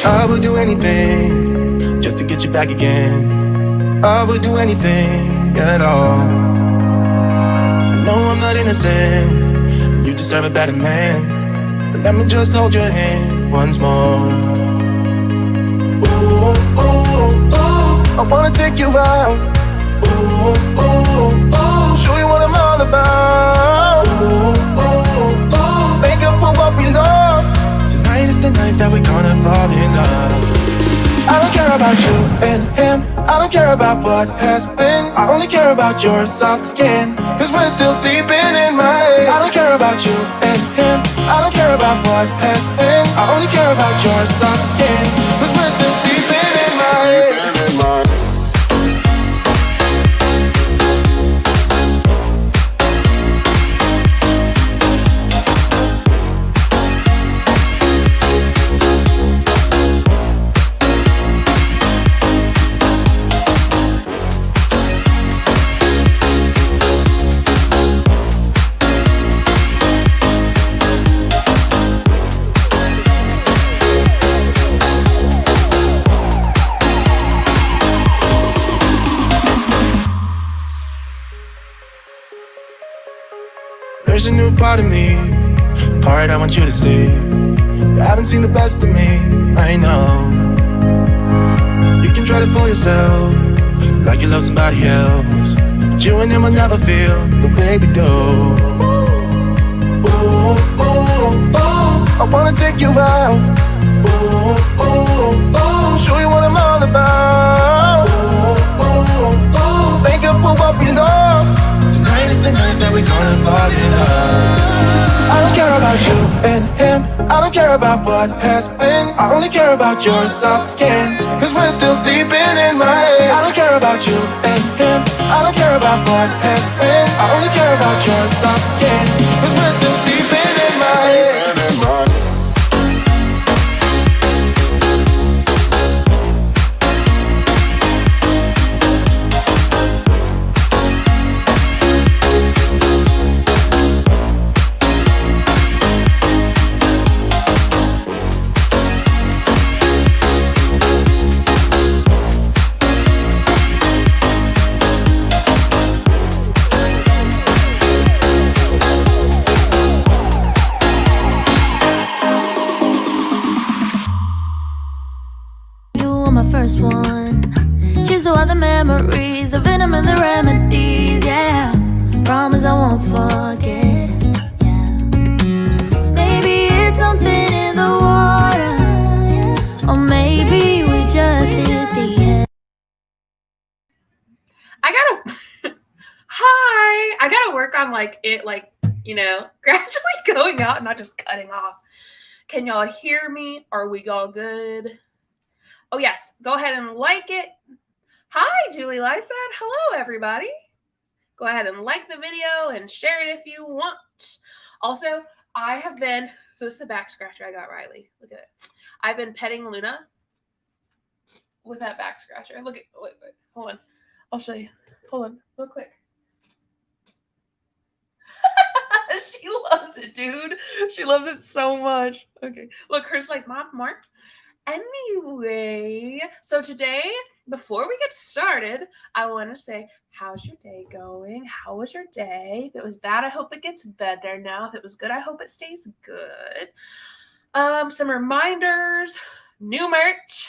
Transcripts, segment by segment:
I would do anything just to get you back again. I would do anything at all. I know I'm not innocent, you deserve a better man, but let me just hold your hand once more. Ooh, ooh, ooh, I wanna take you out. Ooh, ooh, ooh, show you what I'm all about. Ooh, ooh, ooh, make up for what we lost. Tonight is the night that we're gonna fall in love. I don't care about you and him, I don't care about what has been. I only care about your soft skin, cause we're still sleeping in my head. I don't care about you and him, I don't care about what has been. I only care about your soft skin, cause we're still sleeping in my head. There's a new part of me, a part I want you to see. You haven't seen the best of me, I know. You can try to fool yourself, like you love somebody else, but you and him will never feel the way we do. Ooh, ooh, ooh, I wanna take you out. Ooh, ooh, ooh, show you what I'm all about. Ooh, ooh, ooh, make up for what we lost. Tonight is the night that we're gonna fall in love. I don't care about you and him, I don't care about what has been. I only care about your soft skin, cause we're still sleeping in my head. I don't care about you and him, I don't care about what has been. I only care about your soft skin, cause we're still sleeping in my head. First one, chisel all the memories, the venom and the remedies, yeah. Promise I won't forget, yeah. Maybe it's something in the water, yeah. Or maybe we just hit the end. Hi, I gotta work on gradually going out and not just cutting off. Can y'all hear me? Are we all good? Oh, yes. Go ahead and like it. Hi, JulieJo said. Hello, everybody. Go ahead and like the video and share it if you want. Also, I have been, so this is a back scratcher I got Riley. Look at it. I've been petting Luna with that back scratcher. Look at, wait, hold on. I'll show you. Hold on, real quick. She loves it, dude. She loves it so much. Okay. Look, hers like, Mom, more. Anyway, so today, before we get started, I want to say, how's your day going? How was your day? If it was bad, I hope it gets better now. If it was good, I hope it stays good. Some reminders, new merch.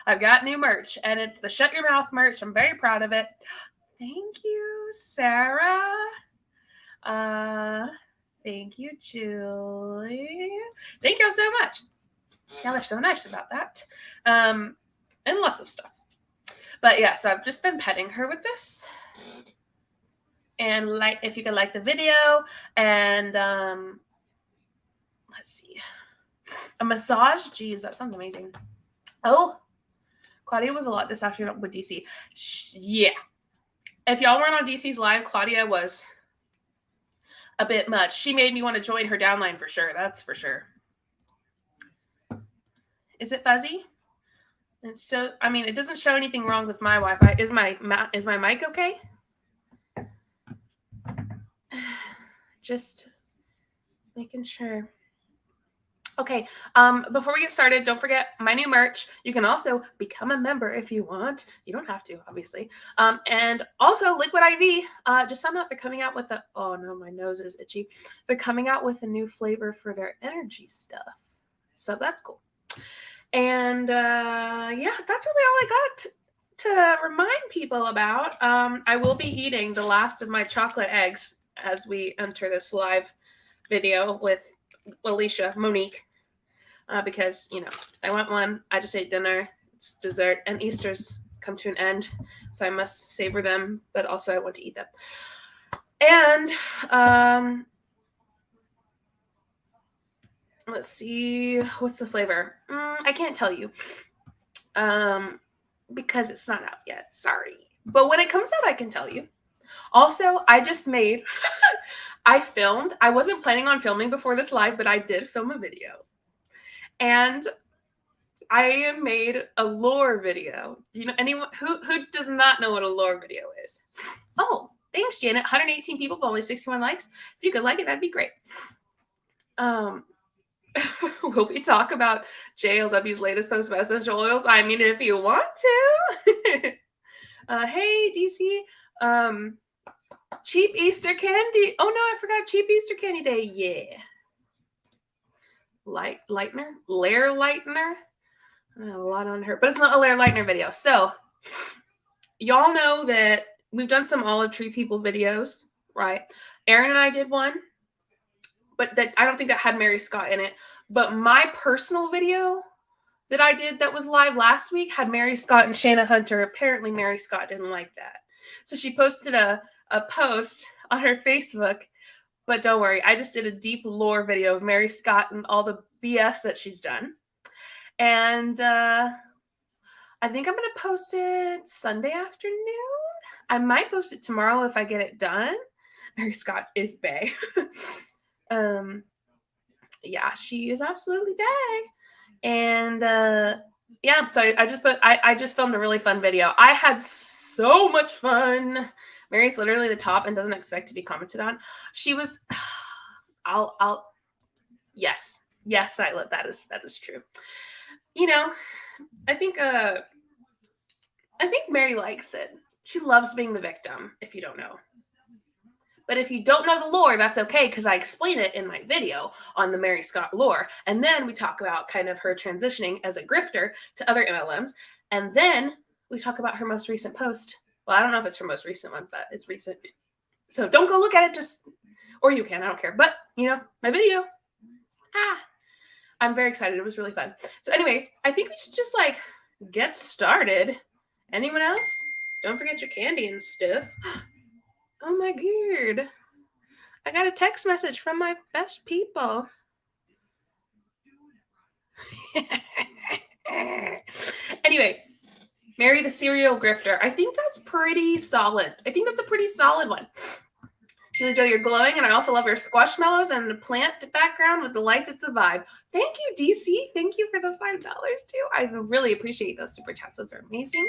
I've got new merch, and it's the Shut Your Mouth merch. I'm very proud of it. Thank you, Sarah. Thank you, Julie. Thank you so much. Yeah, they're so nice about that. And lots of stuff. But yeah, so I've just been petting her with this. And like, if you could like the video, and let's see, a massage. Geez, that sounds amazing. Oh, Claudia was a lot this afternoon with DC. Yeah. If y'all weren't on DC's live, Claudia was a bit much. She made me want to join her downline for sure. That's for sure. Is it fuzzy? And so, I mean, it doesn't show anything wrong with my Wi-Fi. Is my mic okay? Just making sure. Okay, before we get started, don't forget my new merch. You can also become a member if you want. You don't have to, obviously. And also Liquid IV, just found out they're coming out with oh no, my nose is itchy. They're coming out with a new flavor for their energy stuff. So that's cool. And yeah, that's really all I got to remind people about. I will be eating the last of my chocolate eggs as we enter this live video with Alicia Monique, because I want one. I just ate dinner. It's dessert, and Easter's come to an end, so I must savor them. But also, I want to eat them. And let's see, what's the flavor? I can't tell you, because it's not out yet. Sorry, but when it comes out, I can tell you. Also, I just made. I filmed. I wasn't planning on filming before this live, but I did film a video. And I made a lore video. Do you know anyone who does not know what a lore video is? Oh, thanks, Janet. 118 people, but only 61 likes. If you could like it, that'd be great. Will we talk about JLW's latest post about essential oils? I mean, if you want to. Hey, DC. Cheap Easter candy. Oh no, I forgot cheap Easter candy day. Yeah. Lair lightener. I have a lot on her, but it's not a Lair lightener video. So y'all know that we've done some olive tree people videos, right? Erin and I did one, but I don't think that had Mary Scott in it. But my personal video that I did that was live last week had Mary Scott and Shanna Hunter. Apparently Mary Scott didn't like that. So she posted a post on her Facebook. But don't worry, I just did a deep lore video of Mary Scott and all the BS that she's done. And I think I'm going to post it Sunday afternoon. I might post it tomorrow if I get it done. Mary Scott is bae. Yeah, she is absolutely bae. And yeah, so I just filmed a really fun video. I had so much fun. Mary's literally the top and doesn't expect to be commented on. She was, yes, that is true. I think Mary likes it. She loves being the victim, if you don't know. But if you don't know the lore, that's okay, because I explain it in my video on the Mary Scott lore. And then we talk about kind of her transitioning as a grifter to other MLMs. And then we talk about her most recent post. Well, I don't know if it's her most recent one, but it's recent. So don't go look at it, or you can, I don't care. But, my video. I'm very excited. It was really fun. So anyway, I think we should just, get started. Anyone else? Don't forget your candy and stuff. Oh my god. I got a text message from my best people. Anyway. Mary the Serial Grifter. I think that's pretty solid. I think that's a pretty solid one. JulieJo, you're glowing, and I also love your squashmallows and the plant background with the lights. It's a vibe. Thank you, DC. Thank you for the $5 too. I really appreciate those super chats. Those are amazing.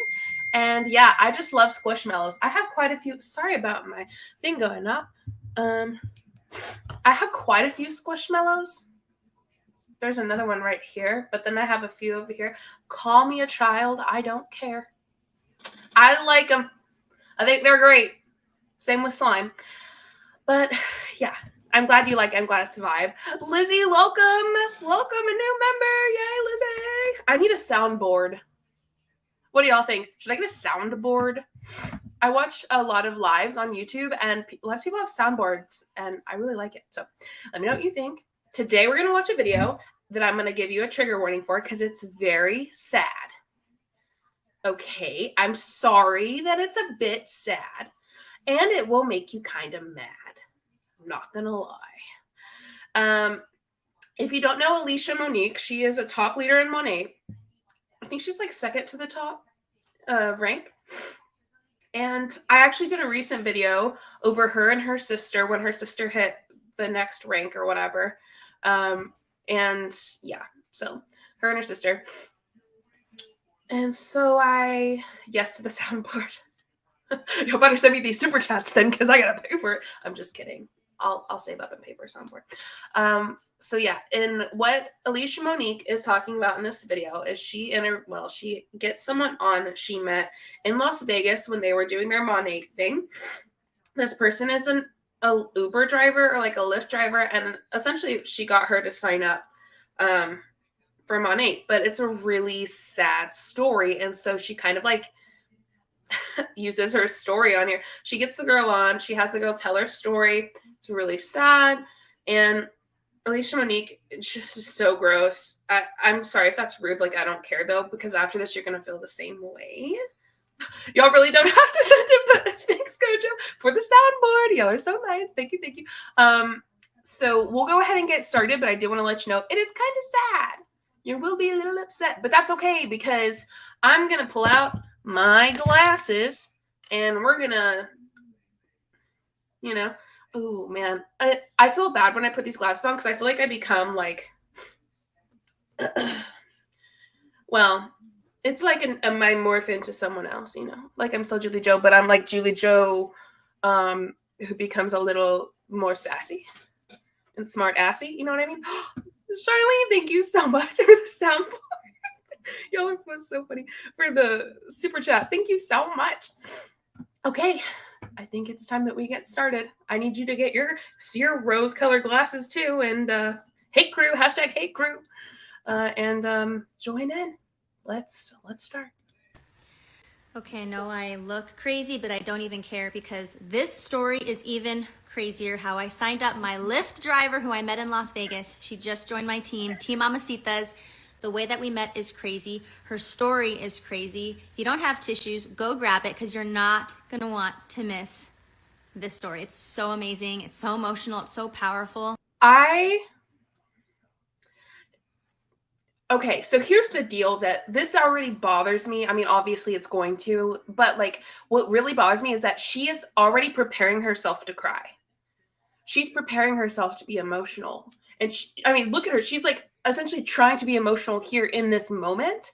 And yeah, I just love squishmallows. I have quite a few. Sorry about my thing going up. I have quite a few squishmallows. There's another one right here, but then I have a few over here. Call me a child. I don't care. I like them. I think they're great. Same with slime. But yeah, I'm glad you like it. I'm glad it's a vibe. Lizzie, welcome. Welcome, a new member. Yay, Lizzie. I need a soundboard. What do y'all think? Should I get a soundboard? I watch a lot of lives on YouTube, and lots of people have soundboards, and I really like it. So let me know what you think. Today, we're going to watch a video that I'm going to give you a trigger warning for because it's very sad. Okay, I'm sorry that it's a bit sad, and it will make you kind of mad. I'm not going to lie. If you don't know Alicia Monique, she is a top leader in Monat. I think she's second to the top rank. And I actually did a recent video over her and her sister when her sister hit the next rank or whatever. And yeah, so her and her sister. And so yes to the soundboard. You better send me these super chats then, because I gotta pay for it. I'm just kidding. I'll save up and pay for some for it. So yeah, and what Alicia Monique is talking about in this video is she gets someone on that she met in Las Vegas when they were doing their Monat thing. This person is a Uber driver or like a Lyft driver, and essentially she got her to sign up for Monat, but it's a really sad story, and so she kind of like uses her story on here. She gets the girl on, she has the girl tell her story. It's really sad, and Alicia Monique, it's just so gross. I'm sorry if that's rude. Like, I don't care, though, because after this, you're going to feel the same way. Y'all really don't have to send it, but thanks, Kojo, for the soundboard. Y'all are so nice. Thank you, thank you. So we'll go ahead and get started, but I did want to let you know it is kind of sad. You will be a little upset, but that's okay because I'm going to pull out my glasses and we're going to, you know, oh, man. I feel bad when I put these glasses on because I feel like I become like, well, it's like I morph into someone else, you know? Like I'm still JulieJo, but I'm like JulieJo who becomes a little more sassy and smart-assy. You know what I mean? Charlene, thank you so much for the soundboard. Y'all are so funny. For the super chat. Thank you so much. Okay. I think it's time that we get started. I need you to get your rose-colored glasses too, and hate crew, hashtag hate crew, and join in. Let's start. Okay, no, I look crazy, but I don't even care because this story is even crazier. How I signed up my Lyft driver who I met in Las Vegas. She just joined my team, Team Mamacitas. The way that we met is crazy. Her story is crazy. If you don't have tissues, go grab it because you're not going to want to miss this story. It's so amazing. It's so emotional. It's so powerful. Okay, so here's the deal that this already bothers me. I mean, obviously it's going to, but like what really bothers me is that she is already preparing herself to cry. She's preparing herself to be emotional. And look at her. She's like essentially trying to be emotional here in this moment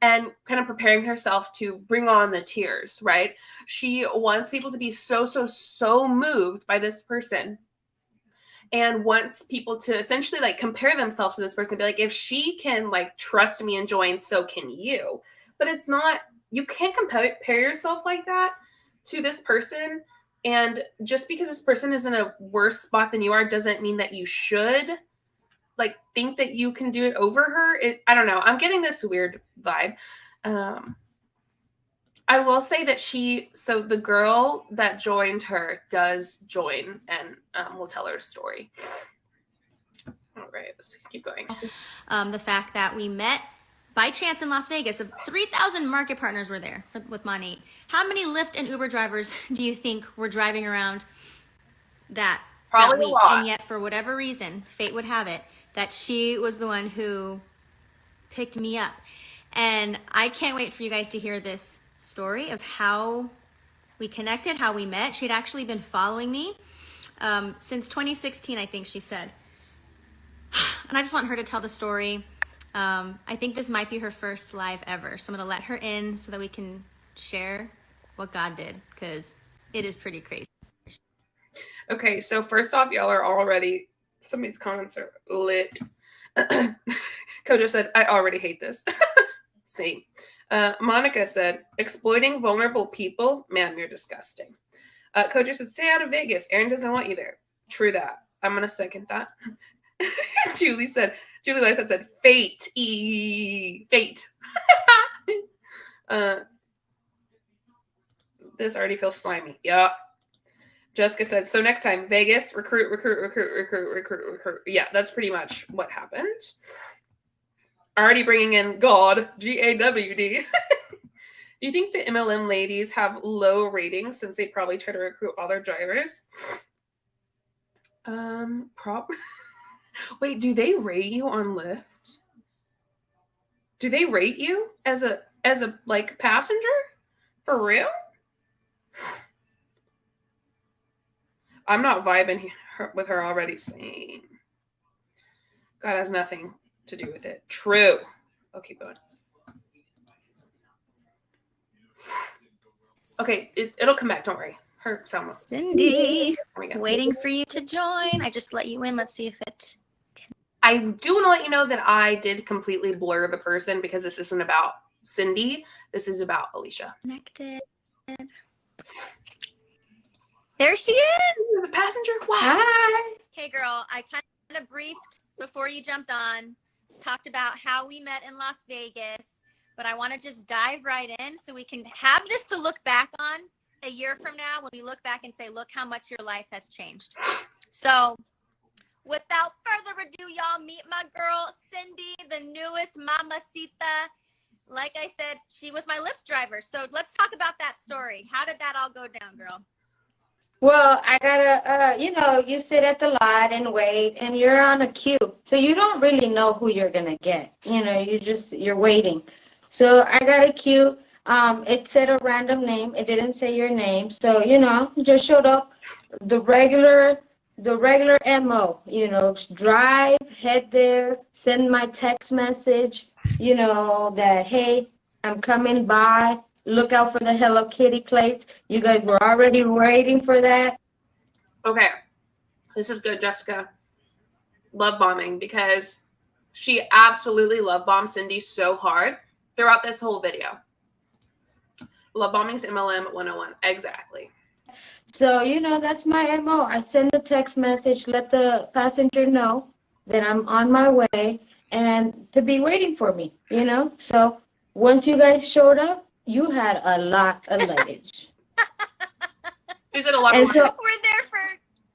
and kind of preparing herself to bring on the tears, right? She wants people to be so moved by this person and wants people to essentially like compare themselves to this person, be like, if she can like trust me and join, so can you. But it's not, you can't compare yourself like that to this person. And just because this person is in a worse spot than you are doesn't mean that you should like think that you can do it over her. I don't know. I'm getting this weird vibe. I will say that so the girl that joined her does join and we'll tell her story. All right, let's keep going. The fact that we met by chance in Las Vegas, 3,000 market partners were there with Monat. How many Lyft and Uber drivers do you think were driving around that Probably week? a lot. And yet, for whatever reason, fate would have it that she was the one who picked me up. And I can't wait for you guys to hear this story of how we connected, how we met. She'd actually been following me since 2016, I think she said. And I just want her to tell the story. I think this might be her first live ever. So I'm going to let her in so that we can share what God did, because it is pretty crazy. Okay, so first off, y'all are already, some of these comments are lit. Kojo said, I already hate this. Same. Monica said, exploiting vulnerable people? Man, you're disgusting. Kojo said, stay out of Vegas. Aaron doesn't want you there. True that. I'm going to second that. Julie said, fate. Fate. This already feels slimy. Yeah. Jessica said, so next time, Vegas, recruit. Yeah, that's pretty much what happened. Already bringing in God, G-A-W-D. Do you think the MLM ladies have low ratings since they probably try to recruit all their drivers? Wait, do they rate you on Lyft? Do they rate you as a like passenger? For real? I'm not vibing with her already. Same. God has nothing to do with it. True. I'll keep going. Okay, it'll come back. Don't worry. Her someone. Cindy, There we go. waiting for you to join. I just let you in. Let's see if it. I do want to let you know that I did completely blur the person because this isn't about Cindy. This is about Alicia. Connected. There she is. The passenger. Wow. Hi. Okay, girl. I kind of briefed before you jumped on, talked about how we met in Las Vegas, but I want to just dive right in so we can have this to look back on a year from now when we look back and say, look how much your life has changed. So without further ado, y'all, meet my girl, Cindy, the newest mamacita. Like I said, she was my Lyft driver. So let's talk about that story. How did that all go down, girl? Well, I gotta, you sit at the lot and wait, and you're on a queue. So you don't really know who you're gonna get. You're waiting. So I got a queue. It said a random name. It didn't say your name. So, just showed up the regular MO, drive, head there, send my text message, that, hey, I'm coming by. Look out for the Hello Kitty plates. You guys were already waiting for that. Okay. This is good, Jessica. Love bombing, because she absolutely love bombed Cindy so hard throughout this whole video. Love bombing's MLM 101. Exactly. So, that's my MO. I send the text message, let the passenger know that I'm on my way and to be waiting for me, So once you guys showed up, you had a lot of luggage. She said a lot And of so, We're there for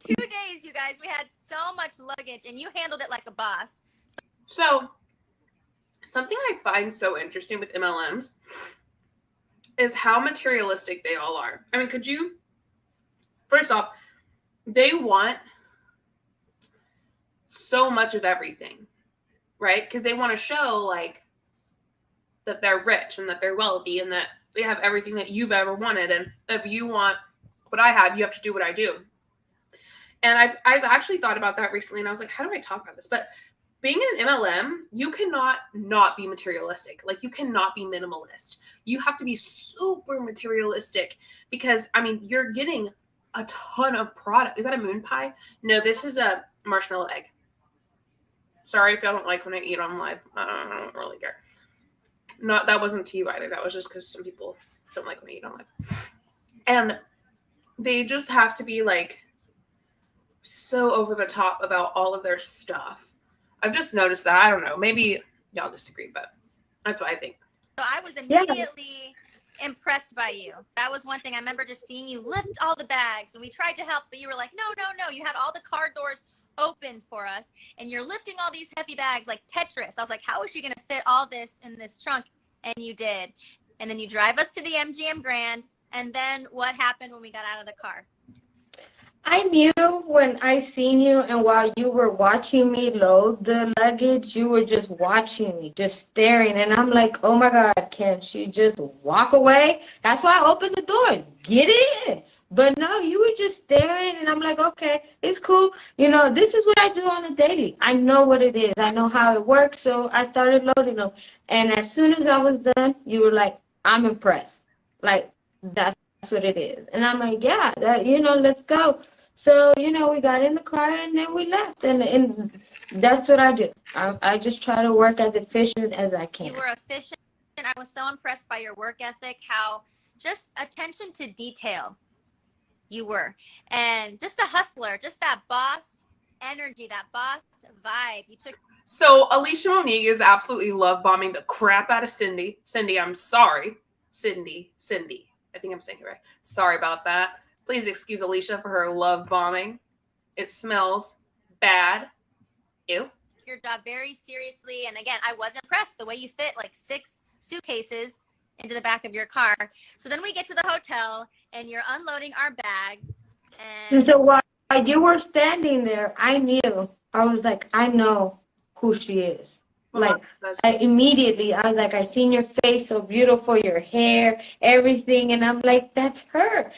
2 days, you guys. We had so much luggage, and you handled it like a boss. So, something I find so interesting with MLMs is how materialistic they all are. I mean, first off, they want so much of everything, right? Because they want to show, that they're rich and that they're wealthy and that they have everything that you've ever wanted. And if you want what I have, you have to do what I do. And I've actually thought about that recently, and I was like, how do I talk about this? But being in an MLM, you cannot not be materialistic. You cannot be minimalist. You have to be super materialistic because, you're getting a ton of product. Is that a moon pie? No, this is a marshmallow egg. Sorry if y'all don't like when I eat on live. I don't really care. That wasn't to you either. That was just because some people don't like when I eat on live. And they just have to be so over the top about all of their stuff. I've just noticed that. I don't know. Maybe y'all disagree, but that's what I think. So I was immediately impressed by you. That was one thing. I remember just seeing you lift all the bags, and we tried to help, but you were like, no. You had all the car doors open for us, and you're lifting all these heavy bags like Tetris. I was like, how is she going to fit all this in this trunk? And you did. And then you drive us to the MGM Grand. And then what happened when we got out of the car? I knew when I seen you, and while you were watching me load the luggage, you were just watching me, just staring. And I'm like, oh my God, can she just walk away? That's why I opened the doors. Get in. But no, you were just staring, and I'm like, okay, it's cool. This is what I do on a daily. I know what it is. I know how it works. So I started loading them. And as soon as I was done, you were like, I'm impressed. That's what it is. And I'm like, yeah, let's go. So, we got in the car and then we left. And that's what I do. I just try to work as efficient as I can. You were efficient. And I was so impressed by your work ethic, how just attention to detail you were. And just a hustler, just that boss energy, that boss vibe. You took. So Alicia Monique is absolutely love bombing the crap out of Cindy. Cindy, I'm sorry. Cindy. I think I'm saying it right. Sorry about that. Please excuse Alicia for her love bombing. It smells bad. Ew. Your job very seriously. And again, I was impressed the way you fit 6 suitcases into the back of your car. So then we get to the hotel and you're unloading our bags. And so while you were standing there, I knew. I was like, I know who she is. Immediately, I was like, I seen your face, so beautiful, your hair, everything. And I'm like, that's her.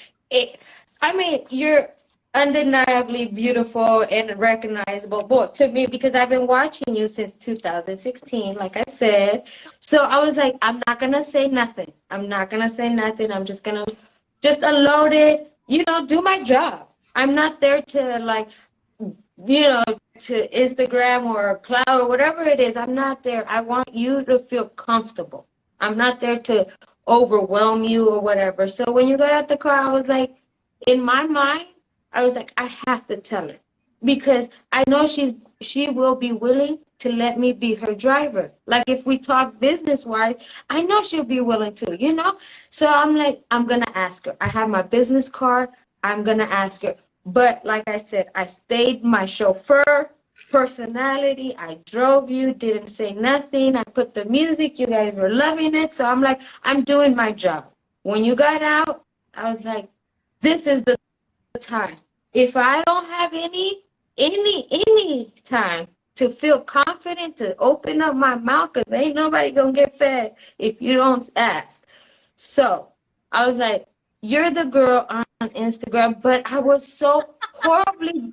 You're undeniably beautiful and recognizable, both to me, because I've been watching you since 2016, like I said. So I was like, I'm not going to say nothing. I'm just going to unload it, do my job. I'm not there to like, to Instagram or cloud or whatever it is. I'm not there. I want you to feel comfortable. I'm not there to overwhelm you or whatever. So when you got out the car, I was like, in my mind, I was like, I have to tell her because I know she will be willing to let me be her driver. Like if we talk business wise, I know she'll be willing to. So I'm like, I'm gonna ask her. I have my business card. I'm gonna ask her. But like I said, I stayed my chauffeur personality. I drove you, didn't say nothing. I put the music. You guys were loving it. So I'm like, I'm doing my job. When you got out, I was like, this is the time. If I don't have any time to feel confident to open up my mouth, because ain't nobody gonna get fed if you don't ask. So I was like, you're the girl on Instagram, but I was so horribly,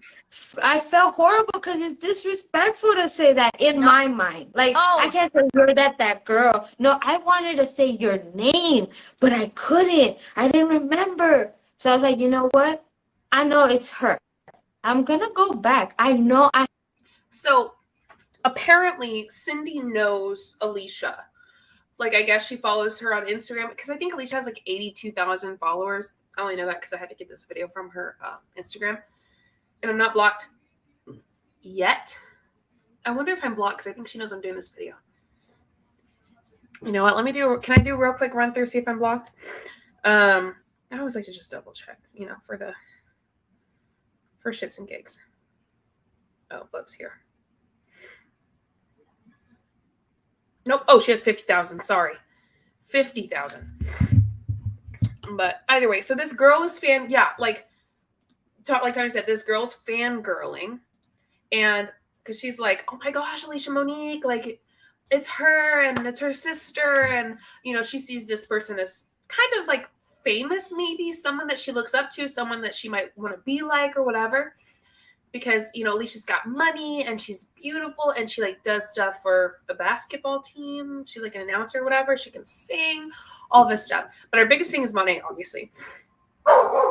I felt horrible because it's disrespectful to say that in my mind. Like, I can't say you're that girl. No, I wanted to say your name, but I couldn't. I didn't remember. So I was like, you know what? I know it's her. I'm going to go back. I know I. So apparently Cindy knows Alicia. Like, I guess she follows her on Instagram because I think Alicia has like 82,000 followers. I only know that because I had to get this video from her Instagram. And I'm not blocked yet. I wonder if I'm blocked because I think she knows I'm doing this video. You know what? Can I do a real quick run through, see if I'm blocked? I always like to just double check, for shits and gigs. Oh, Bub's here. Nope. Oh, she has 50,000. Sorry. 50,000. But either way, so this girl is like Tommy said, this girl's fangirling. And because she's like, oh my gosh, Alicia Monique, like it's her and it's her sister. And, she sees this person as kind of like famous, maybe someone that she looks up to, someone that she might want to be like or whatever. Because, Alicia's got money and she's beautiful and she like does stuff for the basketball team. She's like an announcer or whatever. She can sing, all this stuff. But her biggest thing is money, obviously.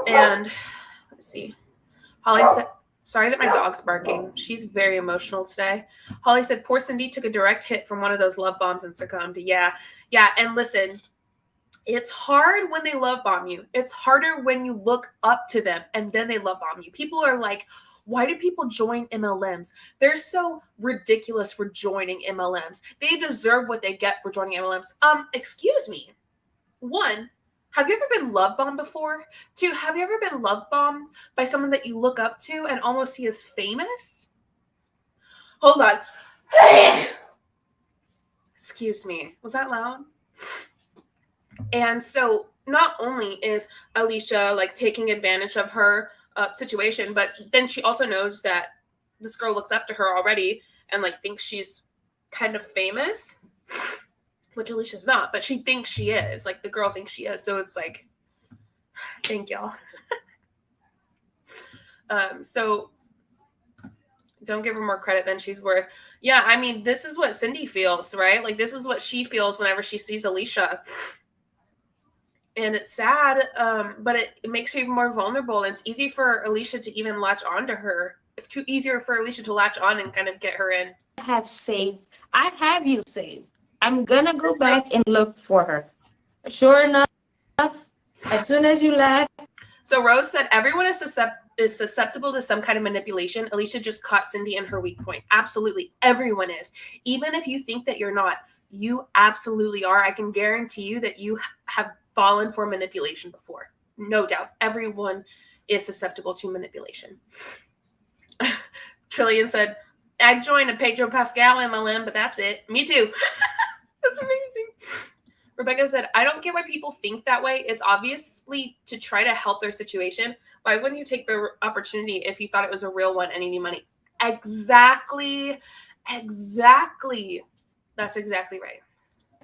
And let's see. Holly said, sorry that my dog's barking. She's very emotional today. Holly said, poor Cindy took a direct hit from one of those love bombs and succumbed. Yeah. And listen, it's hard when they love bomb you. It's harder when you look up to them and then they love bomb you. People are like, why do people join MLMs? They're so ridiculous for joining MLMs. They deserve what they get for joining MLMs. Excuse me. 1, have you ever been love bombed before? 2, have you ever been love bombed by someone that you look up to and almost see as famous? Hold on. Excuse me. Was that loud? And so not only is Alicia like taking advantage of her situation, but then she also knows that this girl looks up to her already and like thinks she's kind of famous, which Alicia's not, but she thinks she is. Like the girl thinks she is. So it's like, thank y'all. So don't give her more credit than she's worth. Yeah, I mean, this is what Cindy feels, right? Like this is what she feels whenever she sees Alicia. And it's sad, but it makes her even more vulnerable. And it's easy for Alicia to even latch on to her. It's too easier for Alicia to latch on and kind of get her in. I have you saved. I'm going to go back and look for her. Sure enough, as soon as you left. So Rose said, everyone is susceptible to some kind of manipulation. Alicia just caught Cindy in her weak point. Absolutely. Everyone is. Even if you think that you're not, you absolutely are. I can guarantee you that you have fallen for manipulation before. No doubt. Everyone is susceptible to manipulation. Trillian said, I joined a Pedro Pascal MLM, but that's it. Me too. That's amazing. Rebecca said, I don't get why people think that way. It's obviously to try to help their situation. Why wouldn't you take the opportunity if you thought it was a real one and you need money? Exactly. That's exactly right.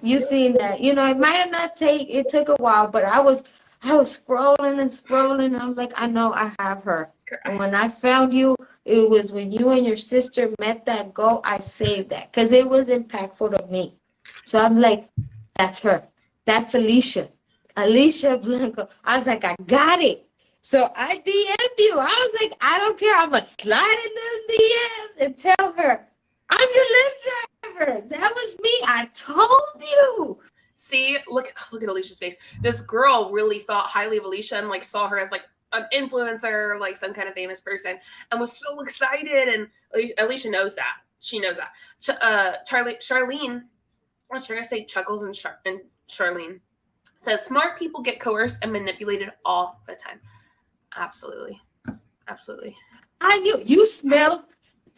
You seen that. It might have not it took a while, but I was scrolling and scrolling. I'm like, I know I have her. And when I found you, it was when you and your sister met that goal, I saved that because it was impactful to me. So I'm like, that's her. That's Alicia Blanco. I was like, I got it. So I DM'd you. I was like, I don't care. I'm going to slide in those DMs and tell her, I'm your Lyft driver. That was me. I told you. See, look at Alicia's face. This girl really thought highly of Alicia and like saw her as like an influencer, like some kind of famous person, and was so excited. And Alicia knows that. She knows that. Charlene, I was trying to say Chuckles and Charlene says smart people get coerced and manipulated all the time. Absolutely. Absolutely. I knew you smelled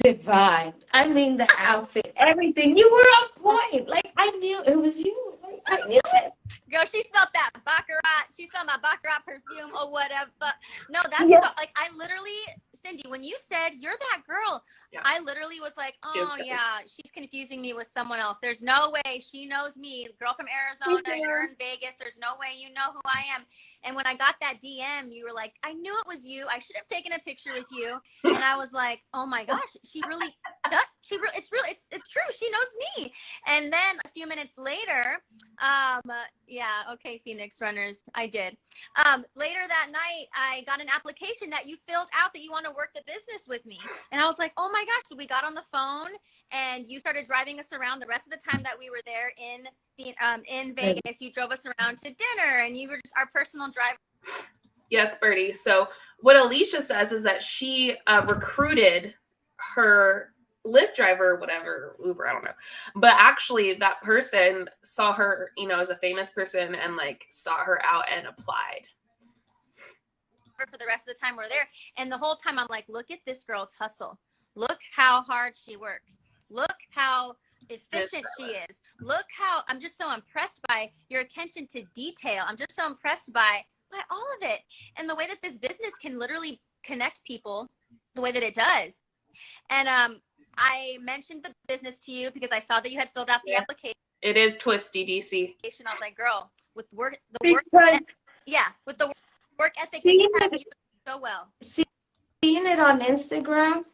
divine. I mean, the outfit, everything. You were on point. Like, I knew it was you. Like, I knew it. Girl, she smelled that baccarat. She smelled my baccarat perfume or whatever. But no, that's Yeah. so, like, I literally, Cindy, when you said you're that girl, Yeah. I literally was like, oh yeah, she's confusing me with someone else. There's no way she knows me. Girl from Arizona, you're in Vegas. There's no way you know who I am. And when I got that DM, you were like, I knew it was you. I should have taken a picture with you. And I was like, oh my gosh, she really does. It's true. She knows me. And then a few minutes later, yeah, okay, Phoenix Runners, I did. Later that night, I got an application that you filled out that you want to work the business with me. And I was like, oh my gosh. So we got on the phone and you started driving us around the rest of the time that we were there in Vegas. You drove us around to dinner and you were just our personal driver. Yes, Birdie. So what Alicia says is that she recruited her Lyft driver, whatever, Uber, I don't know. But actually that person saw her, as a famous person and like sought her out and applied. For the rest of the time we're there. And the whole time I'm like, look at this girl's hustle. Look how hard she works. Look how efficient she is. Look how I'm just so impressed by your attention to detail. I'm just so impressed by all of it. And the way that this business can literally connect people the way that it does. And I mentioned the business to you because I saw that you had filled out the application. It is twisty, DC. I was like, girl, with with the work ethic that you have, you do so well. Seeing it on Instagram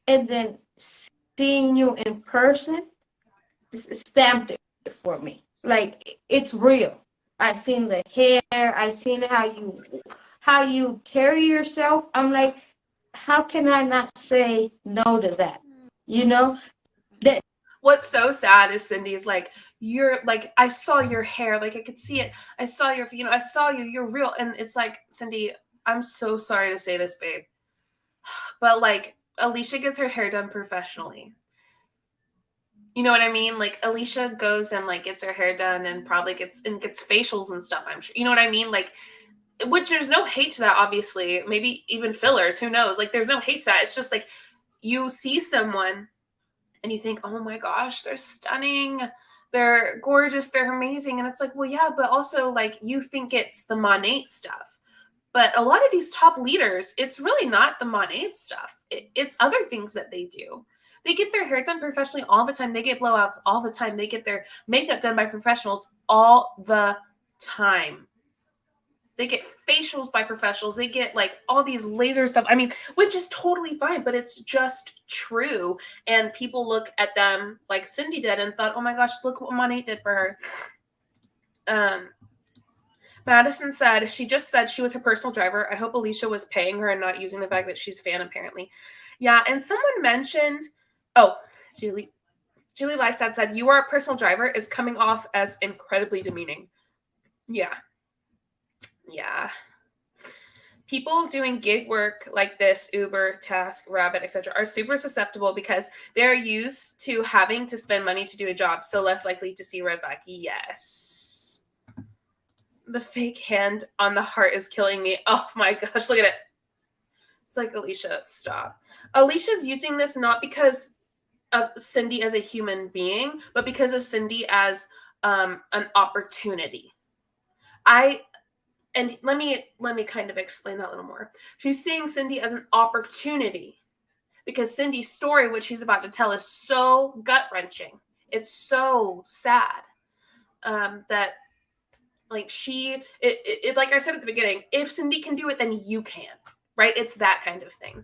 and then seeing you in person stamped it for me. Like, it's real. I've seen the hair. I've seen how you carry yourself. I'm like, how can I not say no to that? That What's so sad is Cindy's like, you're like, I saw your hair, like I could see it. I saw your, I saw you, you're real. And it's like, Cindy, I'm so sorry to say this, babe, but like Alicia gets her hair done professionally. You know what I mean? Like Alicia goes and like gets her hair done and probably gets facials and stuff, I'm sure. You know what I mean? Like, which there's no hate to that, obviously. Maybe even fillers, who knows? Like there's no hate to that. It's just like you see someone and you think, oh my gosh, they're stunning. They're gorgeous. They're amazing. And it's like, well, yeah, but also like you think it's the Monat stuff. But a lot of these top leaders, it's really not the Monat stuff. It's other things that they do. They get their hair done professionally all the time. They get blowouts all the time. They get their makeup done by professionals all the time. They get facials by professionals. They get like all these laser stuff. I mean, which is totally fine, but it's just true. And people look at them like Cindy did and thought, oh my gosh, look what Monat did for her. Madison said, she just said she was her personal driver. I hope Alicia was paying her and not using the fact that she's a fan, apparently. Yeah, and someone mentioned, Julie Lysad said, you are a personal driver is coming off as incredibly demeaning. Yeah. People doing gig work like this, Uber, Task, Rabbit, etc., are super susceptible because they're used to having to spend money to do a job, so less likely to see red flag. Yes. The fake hand on the heart is killing me. Oh my gosh, look at it. It's like, Alicia, stop. Alicia's using this not because of Cindy as a human being, but because of Cindy as an opportunity. And let me kind of explain that a little more. She's seeing Cindy as an opportunity because Cindy's story, which she's about to tell, is so gut-wrenching. It's so sad that, like, like I said at the beginning, if Cindy can do it, then you can, right? It's that kind of thing.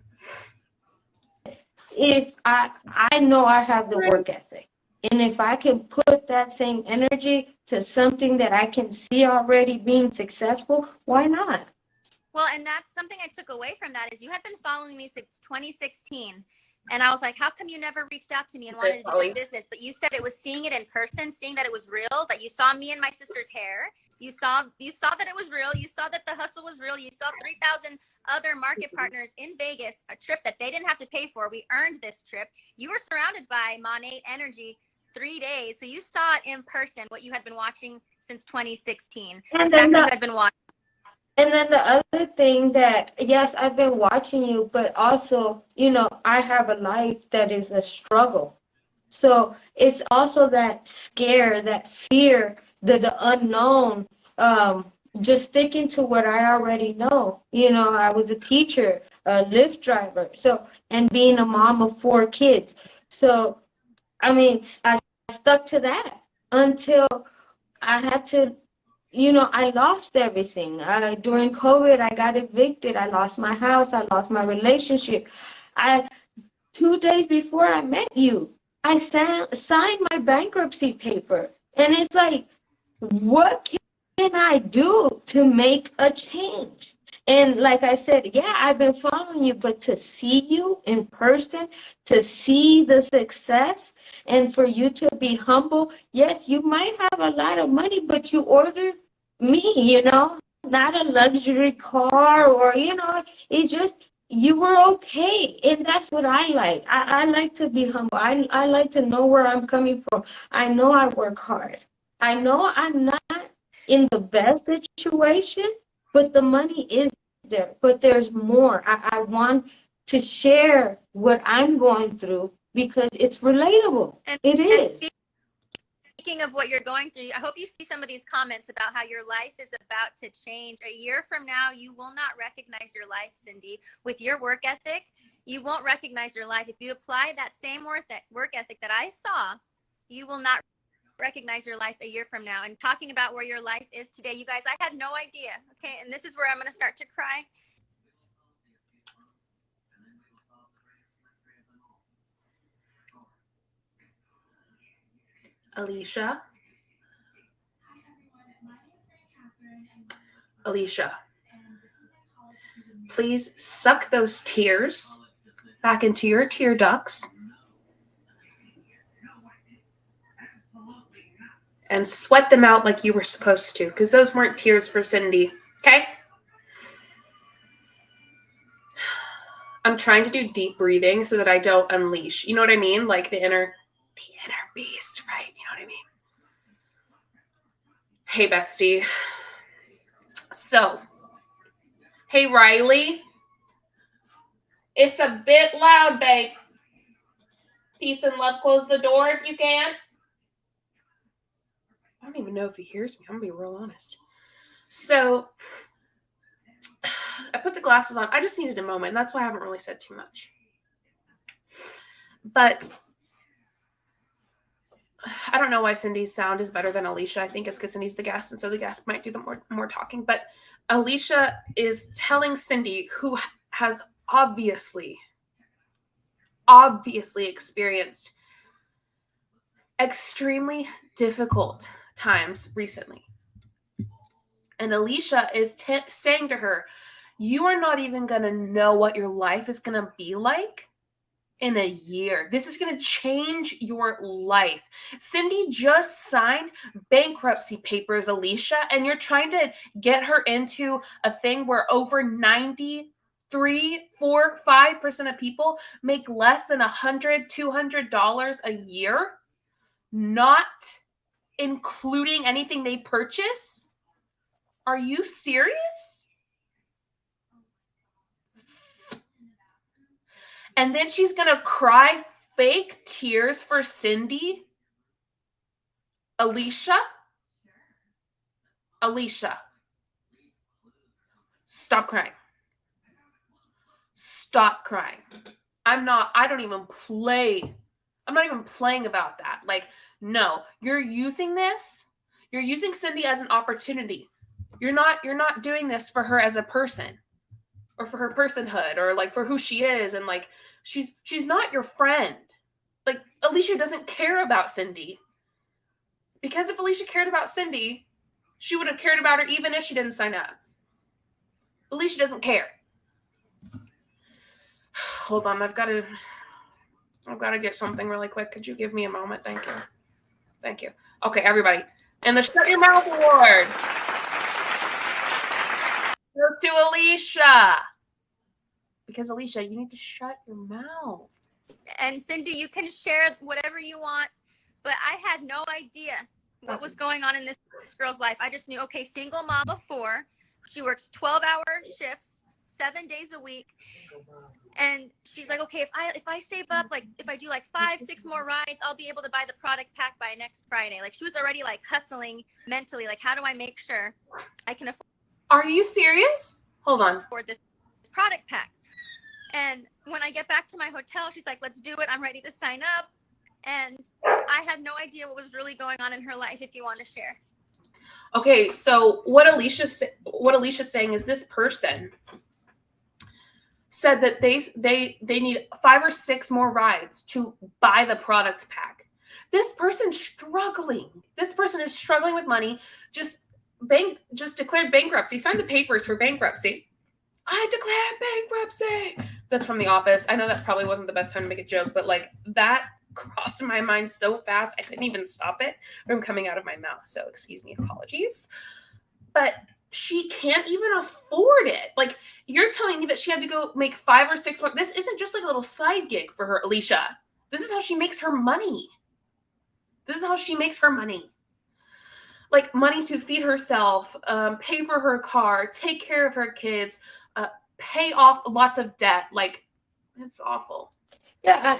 if I know I have the work ethic, and if I can put that same energy to something that I can see already being successful, why not? Well, and that's something I took away from that is you had been following me since 2016. And I was like, how come you never reached out to me and wanted to do this business? But you said it was seeing it in person, seeing that it was real, that you saw me and my sister's hair. You saw that it was real. You saw that the hustle was real. You saw 3,000 other market partners in Vegas, a trip that they didn't have to pay for. We earned this trip. You were surrounded by Monat energy 3 days. So you saw it in person, what you had been watching since 2016. And the then fact that you had been watching. And then the other thing that, yes, I've been watching you, but also, you know, I have a life that is a struggle. So it's also that scare, that fear, the unknown, just sticking to what I already know. You know, I was a teacher, a Lyft driver, so, and being a mom of 4 kids. So, I mean, I stuck to that until I had to, you know, I lost everything. During COVID, I got evicted. I lost my house. I lost my relationship. 2 days before I met you, I signed my bankruptcy paper. And it's like, what can I do to make a change? And like I said, yeah, I've been following you, but to see you in person, to see the success, and for you to be humble, yes, you might have a lot of money, but you ordered me, you know, not a luxury car or, you know, it just, you were okay. And that's what I like. I like to be humble. I like to know where I'm coming from. I know I work hard. I know I'm not in the best situation, but the money is there. But there's more. I want to share what I'm going through because it's relatable. It is. Speaking of what you're going through, I hope you see some of these comments about how your life is about to change. A year from now, you will not recognize your life, Cindy. With your work ethic, you won't recognize your life. If you apply that same work ethic that I saw, you will not recognize your life a year from now. And talking about where your life is today, you guys, I had no idea. Okay, and this is where I'm going to start to cry. Alicia, please suck those tears back into your tear ducts and sweat them out like you were supposed to, because those weren't tears for Cindy, okay? I'm trying to do deep breathing so that I don't unleash, you know what I mean? Like the inner beast, right? You know what I mean? Hey, bestie. So, hey, Riley. It's a bit loud, babe. Peace and love. Close the door if you can. I don't even know if he hears me. I'm going to be real honest. So, I put the glasses on. I just needed a moment. And that's why I haven't really said too much. But I don't know why Cindy's sound is better than Alicia. I think it's because Cindy's the guest, and so the guest might do the more talking. But Alicia is telling Cindy, who has obviously experienced extremely difficult times recently. And Alicia is saying to her, you are not even going to know what your life is going to be like in a year. This is going to change your life. Cindy just signed bankruptcy papers, Alicia, and you're trying to get her into a thing where over 5% of people make less than $100, $200 a year, not including anything they purchase. Are you serious? And then she's going to cry fake tears for Cindy? Alicia, stop crying. Stop crying. I'm not even playing about that. Like, no, you're using Cindy as an opportunity. You're not doing this for her as a person or for her personhood or like for who she is. And like, she's not your friend. Like, Alicia doesn't care about Cindy. Because if Alicia cared about Cindy, she would have cared about her even if she didn't sign up. Alicia doesn't care. Hold on, I've got to get something really quick. Could you give me a moment? Thank you. Thank you. Okay, everybody. And the Shut Your Mouth Award goes to Alicia. Because Alicia, you need to shut your mouth. And Cindy, you can share whatever you want, but I had no idea what was going on in this girl's life. I just knew, okay, single mom of 4. She works 12-hour shifts, 7 days a week. And she's like, okay, if I save up, like if I do like 5-6 more rides, I'll be able to buy the product pack by next Friday. Like she was already like hustling mentally. Like, how do I make sure I can Are you serious? Hold on. afford this product pack? And when I get back to my hotel, she's like, let's do it. I'm ready to sign up. And I had no idea what was really going on in her life, if you want to share. Okay, so what Alicia's saying is this person said that they need 5 or 6 more rides to buy the product pack. This person's struggling. This person is struggling with money, just declared bankruptcy, signed the papers for bankruptcy. I declare bankruptcy. That's from The Office. I know that probably wasn't the best time to make a joke, but like that crossed my mind so fast I couldn't even stop it from coming out of my mouth. So excuse me, apologies. But she can't even afford it. Like, you're telling me that she had to go make 5 or 6 more. This isn't just like a little side gig for her, Alicia. This is how she makes her money. This is how she makes her money. Like money to feed herself, pay for her car, take care of her kids, pay off lots of debt. Like, it's awful. Yeah,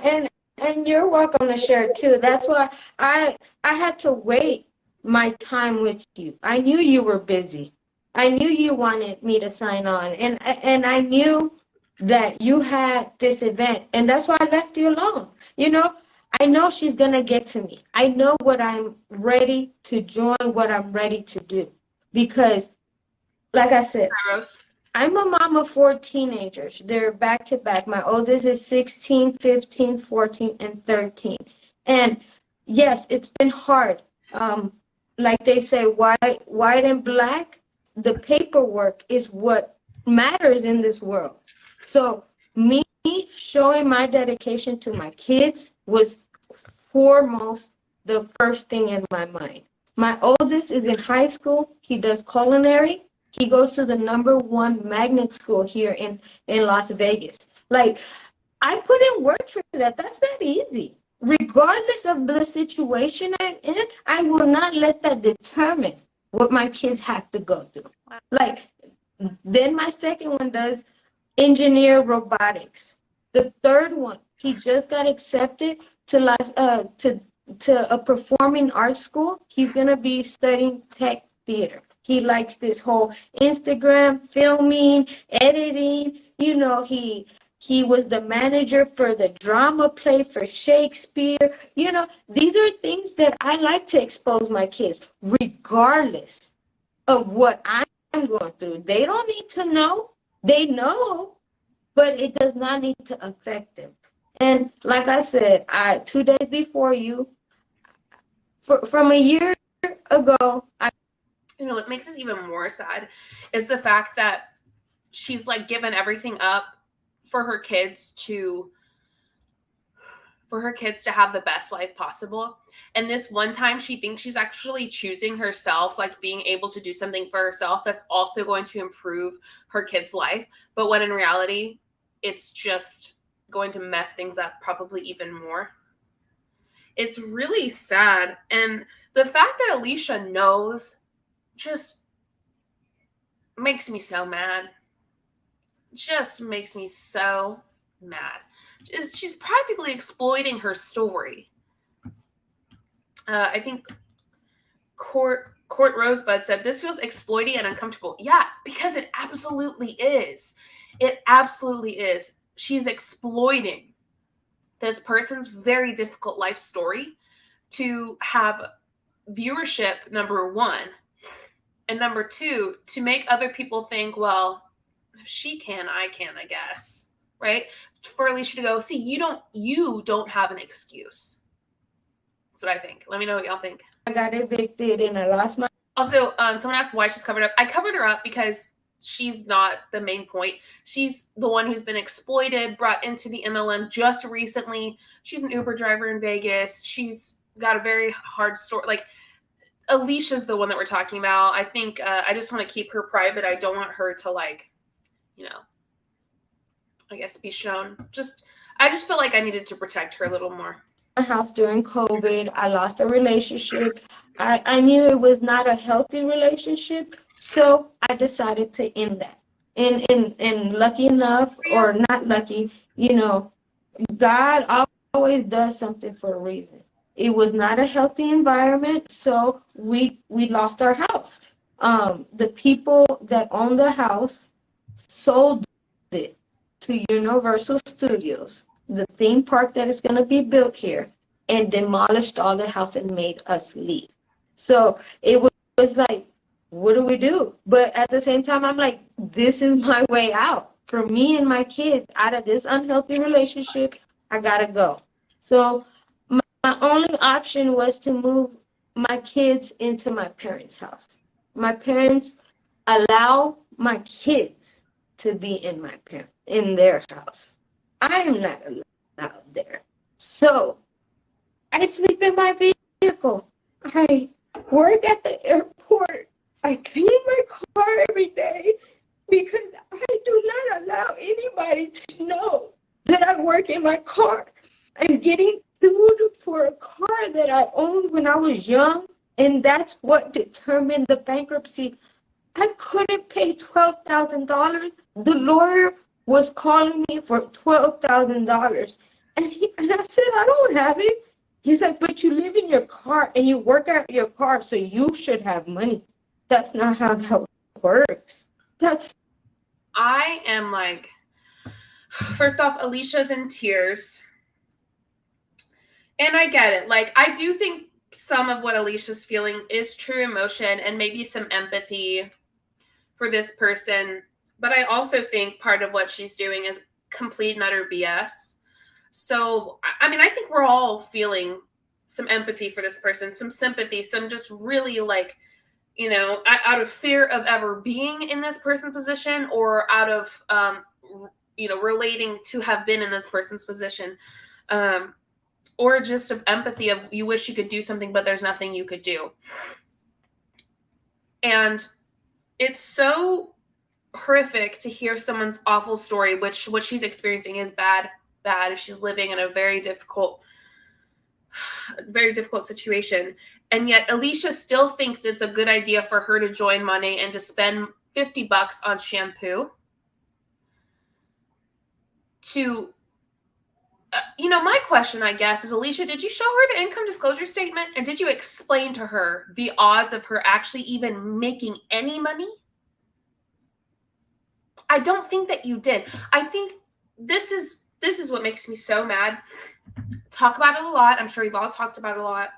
and you're welcome to share too. That's why I had to wait my time with you. I knew you were busy. I knew you wanted me to sign on, and I knew that you had this event, and that's why I left you alone. You know, I know she's gonna get to me. I know what I'm ready to join, what I'm ready to do, because, like I said, Hi, Rose. I'm a mom of 4 teenagers. They're back to back. My oldest is 16, 15, 14, and 13. And yes, it's been hard. Like they say, white and black, the paperwork is what matters in this world. So me showing my dedication to my kids was foremost the first thing in my mind. My oldest is in high school. He does culinary. He goes to the #1 magnet school here in Las Vegas. Like, I put in work for that. That's not easy. Regardless of the situation I'm in, I will not let that determine what my kids have to go through. Like, then my second one does engineer robotics. The third one, he just got accepted to a performing arts school. He's gonna be studying tech theater. He likes this whole Instagram, filming, editing. You know, he was the manager for the drama play for Shakespeare. You know, these are things that I like to expose my kids, regardless of what I'm going through. They don't need to know. They know, but it does not need to affect them. And like I said, 2 days before you, from a year ago, You know, what makes us even more sad is the fact that she's like given everything up for her kids to have the best life possible. And this one time she thinks she's actually choosing herself, like being able to do something for herself that's also going to improve her kid's life. But when in reality, it's just going to mess things up probably even more. It's really sad. And the fact that Alicia knows just makes me so mad. Just makes me so mad. She's practically exploiting her story. I think Court Rosebud said, this feels exploiting and uncomfortable. Yeah, because it absolutely is. It absolutely is. She's exploiting this person's very difficult life story to have viewership, #1. And #2, to make other people think, well, if she can, I can, I guess. Right? For Alicia to go, see, you don't have an excuse. That's what I think. Let me know what y'all think. I got evicted and I lost my. Also, someone asked why she's covered up. I covered her up because she's not the main point. She's the one who's been exploited, brought into the MLM just recently. She's an Uber driver in Vegas. She's got a very hard story. Like, Alicia's the one that we're talking about. I think I just want to keep her private. I don't want her to, like, you know, I guess be shown. I just feel like I needed to protect her a little more. My house during COVID, I lost a relationship. I knew it was not a healthy relationship, so I decided to end that. And lucky enough, or not lucky, you know, God always does something for a reason. It was not a healthy environment, so we lost our house. The people that owned the house sold it to Universal Studios, the theme park that is going to be built here, and demolished all the house and made us leave. So it was like, what do we do? But at the same time, I'm like, this is my way out. For me and my kids, out of this unhealthy relationship, I got to go. So my only option was to move my kids into my parents' house. My parents allow my kids to be in their house. I am not allowed there. So I sleep in my vehicle. I work at the airport. I clean my car every day because I do not allow anybody to know that I work in my car. I'm getting sued for a car that I owned when I was young, and that's what determined the bankruptcy. I couldn't pay $12,000. The lawyer was calling me for $12,000. And I said, I don't have it. He's like, but you live in your car and you work out your car, so you should have money. That's not how that works. I am like, first off, Alicia's in tears. And I get it. Like, I do think some of what Alicia's feeling is true emotion and maybe some empathy for this person. But I also think part of what she's doing is complete and utter BS. So, I mean, I think we're all feeling some empathy for this person, some sympathy, some just really, like, you know, out of fear of ever being in this person's position, or out of, you know, relating to have been in this person's position, or just of empathy of you wish you could do something, but there's nothing you could do. And it's so horrific to hear someone's awful story, which what she's experiencing is bad. She's living in a very difficult situation. And yet Alicia still thinks it's a good idea for her to join Monat and to spend $50 on shampoo to, you know, my question, I guess, is, Alicia, did you show her the income disclosure statement? And did you explain to her the odds of her actually even making any money? I don't think that you did. I think this is what makes me so mad. Talk about it a lot. I'm sure you've all talked about it a lot.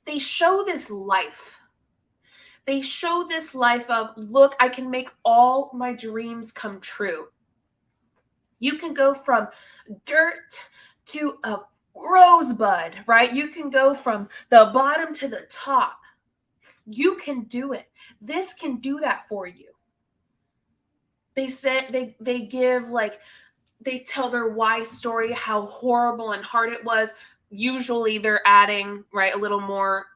They show this life. They show this life of, look, I can make all my dreams come true. You can go from dirt to a rosebud, right? You can go from the bottom to the top. You can do it. This can do that for you. They said they give, like, they tell their why story, how horrible and hard it was. Usually they're adding, right, a little more.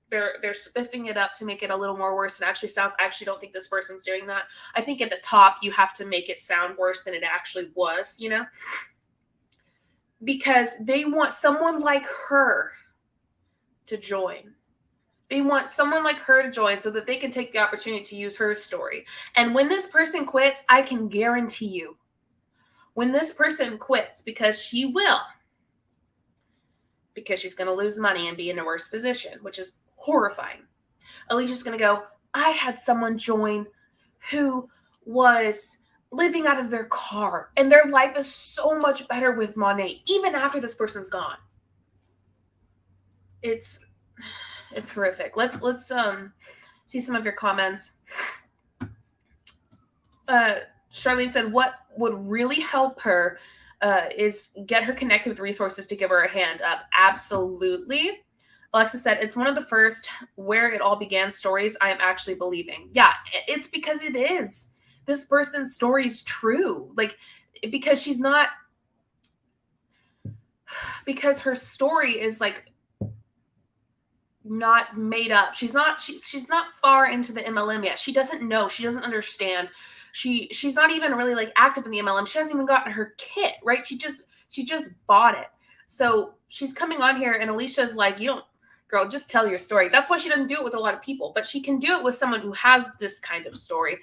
They're spiffing it up to make it a little more worse. It actually sounds, I actually don't think this person's doing that. I think at the top you have to make it sound worse than it actually was, you know? Because they want someone like her to join. They want someone like her to join so that they can take the opportunity to use her story. And when this person quits, I can guarantee you, when this person quits, because she will, because she's going to lose money and be in a worse position, which is horrifying. Alicia's going to go, I had someone join who was living out of their car, and their life is so much better with Monat, even after this person's gone. It's horrific. Let's see some of your comments. Charlene said, what would really help her is get her connected with resources to give her a hand up. Absolutely. Alexa said, it's one of the first where it all began stories I am actually believing. Yeah, it's because it is. This person's story is true. Like, because she's not, because her story is like not made up. She's not far into the MLM yet. She doesn't know. She doesn't understand. She's not even really like active in the MLM. She hasn't even gotten her kit, right? She just bought it. So she's coming on here and Alicia's like, you don't, girl, just tell your story. That's why she doesn't do it with a lot of people, but she can do it with someone who has this kind of story,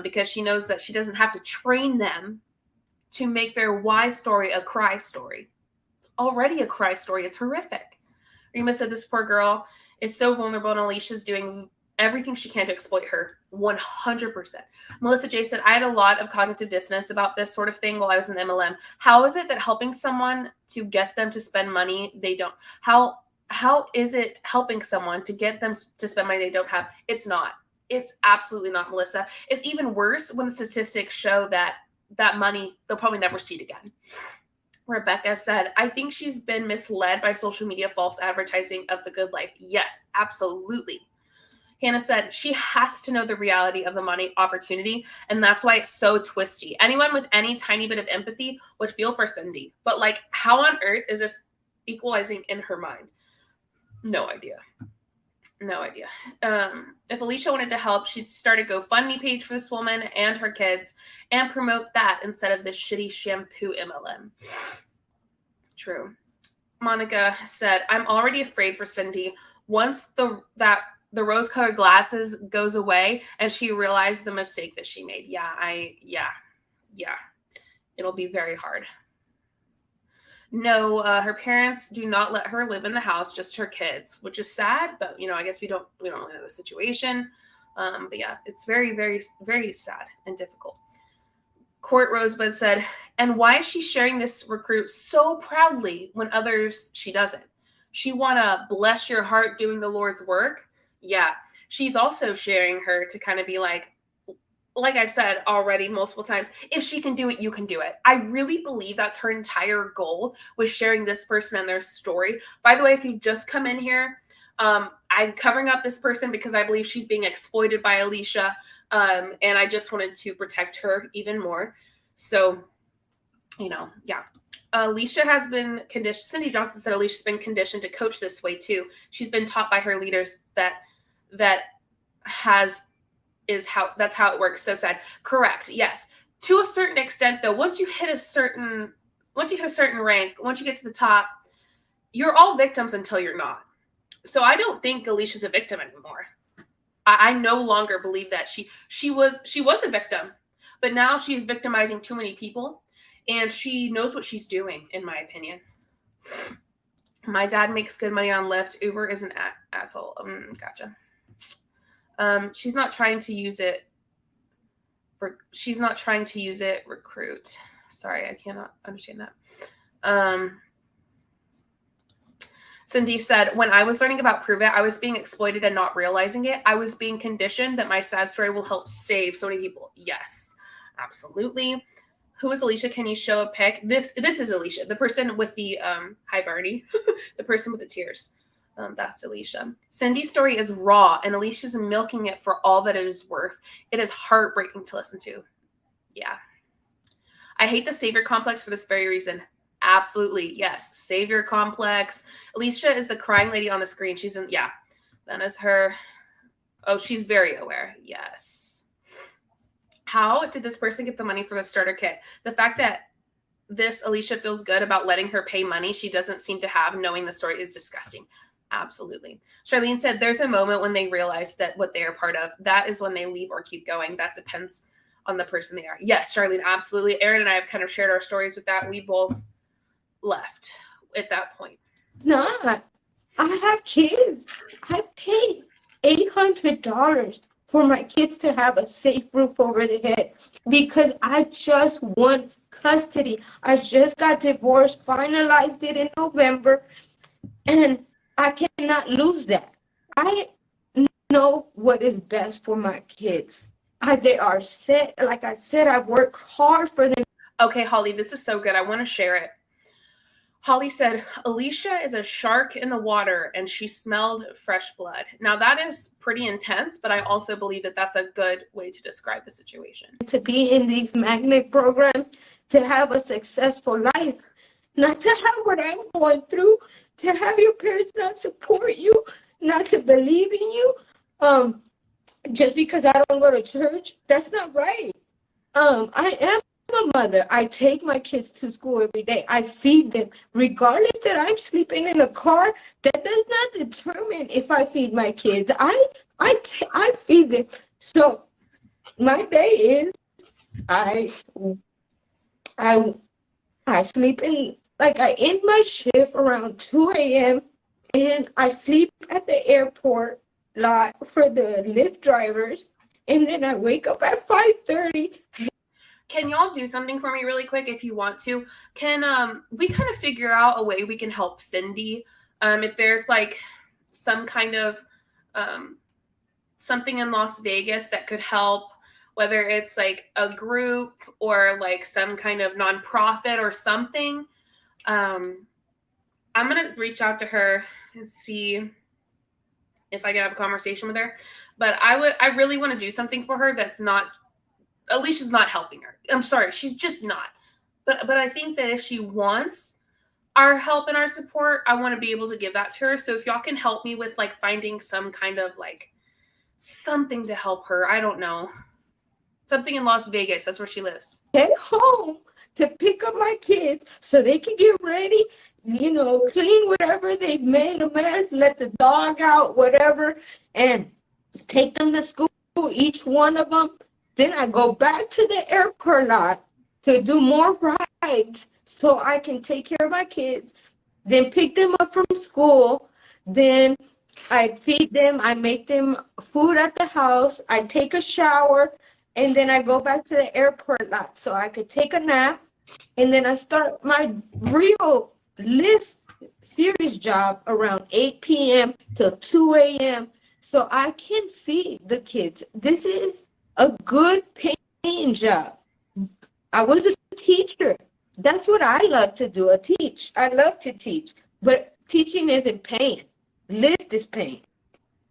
because she knows that she doesn't have to train them to make their why story a cry story. It's already a cry story. It's horrific. Rima said, this poor girl is so vulnerable and Alicia's doing everything she can to exploit her. 100%. Melissa J said, I had a lot of cognitive dissonance about this sort of thing while I was in the MLM. How is it that helping someone to get them to spend money they don't? How is it helping someone to get them to spend money they don't have? It's not. It's absolutely not, Melissa. It's even worse when the statistics show that money they'll probably never see it again. Rebecca said, I think she's been misled by social media false advertising of the good life. Yes, absolutely. Hannah said, she has to know the reality of the money opportunity, and that's why it's so twisty. Anyone with any tiny bit of empathy would feel for Cindy. But like, how on earth is this equalizing in her mind? No idea. No idea. If Alicia wanted to help, she'd start a GoFundMe page for this woman and her kids and promote that instead of this shitty shampoo MLM. True. Monica said, I'm already afraid for Cindy. Once the rose-colored glasses goes away and she realized the mistake that she made. Yeah. It'll be very hard. No, her parents do not let her live in the house, just her kids, which is sad, but I guess we don't know the situation. But yeah, it's very, very, very sad and difficult. Court Rosebud said, and why is she sharing this recruit so proudly when others she doesn't? She want to bless your heart doing the Lord's work. Yeah, she's also sharing her to kind of be like I've said already multiple times, if she can do it, you can do it. I really believe that's her entire goal, was sharing this person and their story. By the way, if you just come in here, I'm covering up this person because I believe she's being exploited by Alicia, and I just wanted to protect her even more. So, yeah. Alicia has been conditioned. Cindy Johnson said Alicia's been conditioned to coach this way too. She's been taught by her leaders that's how it works. So sad. Correct. Yes. To a certain extent though, once you hit a certain rank, once you get to the top, you're all victims until you're not. So I don't think Alicia's a victim anymore. I no longer believe that she was a victim, but now she's victimizing too many people, and she knows what she's doing, in my opinion. My dad makes good money on Lyft. Uber is an asshole. Gotcha. She's not trying to use it. She's not trying to use it. Recruit. Sorry, I cannot understand that. Cindy said, when I was learning about Prove It, I was being exploited and not realizing it. I was being conditioned that my sad story will help save so many people. Yes, absolutely. Who is Alicia? Can you show a pic? This is Alicia, the person with the, hi Barney, the person with the tears. That's Alicia. Cindy's story is raw, and Alicia's milking it for all that it is worth. It is heartbreaking to listen to. Yeah. I hate the savior complex for this very reason. Absolutely. Yes. Savior complex. Alicia is the crying lady on the screen. She's in, yeah, that is her. Oh, she's very aware. Yes. How did this person get the money for the starter kit? The fact that this Alicia feels good about letting her pay money she doesn't seem to have, knowing the story, is disgusting. Absolutely. Charlene said there's a moment when they realize that what they are part of, that is when they leave or keep going. That depends on the person they are. Yes, Charlene, absolutely. Erin and I have kind of shared our stories with that. We both left at that point. Not. I have kids. I paid $800 for my kids to have a safe roof over their head because I just want custody. I just got divorced, finalized it in November, and I cannot lose that. I know what is best for my kids. They are set. Like I said, I work hard for them. Okay, Holly, this is so good. I want to share it. Holly said, Alicia is a shark in the water and she smelled fresh blood. Now, that is pretty intense, but I also believe that that's a good way to describe the situation. To be in these magnet programs, to have a successful life, not to have what I'm going through, to have your parents not support you, not to believe in you, just because I don't go to church. That's not right. I am a mother. I take my kids to school every day. I feed them. Regardless that I'm sleeping in a car, that does not determine if I feed my kids. I feed them. So my day is I sleep in, like, I end my shift around 2 a.m. and I sleep at the airport lot for the Lyft drivers, and then I wake up at 5:30. Can y'all do something for me really quick if you want to? Can we kind of figure out a way we can help Cindy? If there's like some kind of something in Las Vegas that could help, whether it's like a group or like some kind of nonprofit or something. I'm gonna reach out to her and see if I can have a conversation with her. But I really want to do something for her that's not, Alicia's not helping her. I'm sorry, she's just not. But I think that if she wants our help and our support, I want to be able to give that to her. So if y'all can help me with like finding some kind of like something to help her, I don't know. Something in Las Vegas, that's where she lives. Get home to pick up my kids so they can get ready, clean whatever they've made a mess, let the dog out, whatever, and take them to school, each one of them. Then I go back to the airport lot to do more rides so I can take care of my kids, then pick them up from school, then I feed them, I make them food at the house, I take a shower, and then I go back to the airport lot so I could take a nap, and then I start my real Lyft series job around 8 p.m. till 2 a.m. so I can feed the kids. This is a good paying job. I was a teacher. That's what I love to do, I love to teach, but teaching isn't paying. Lyft is paying.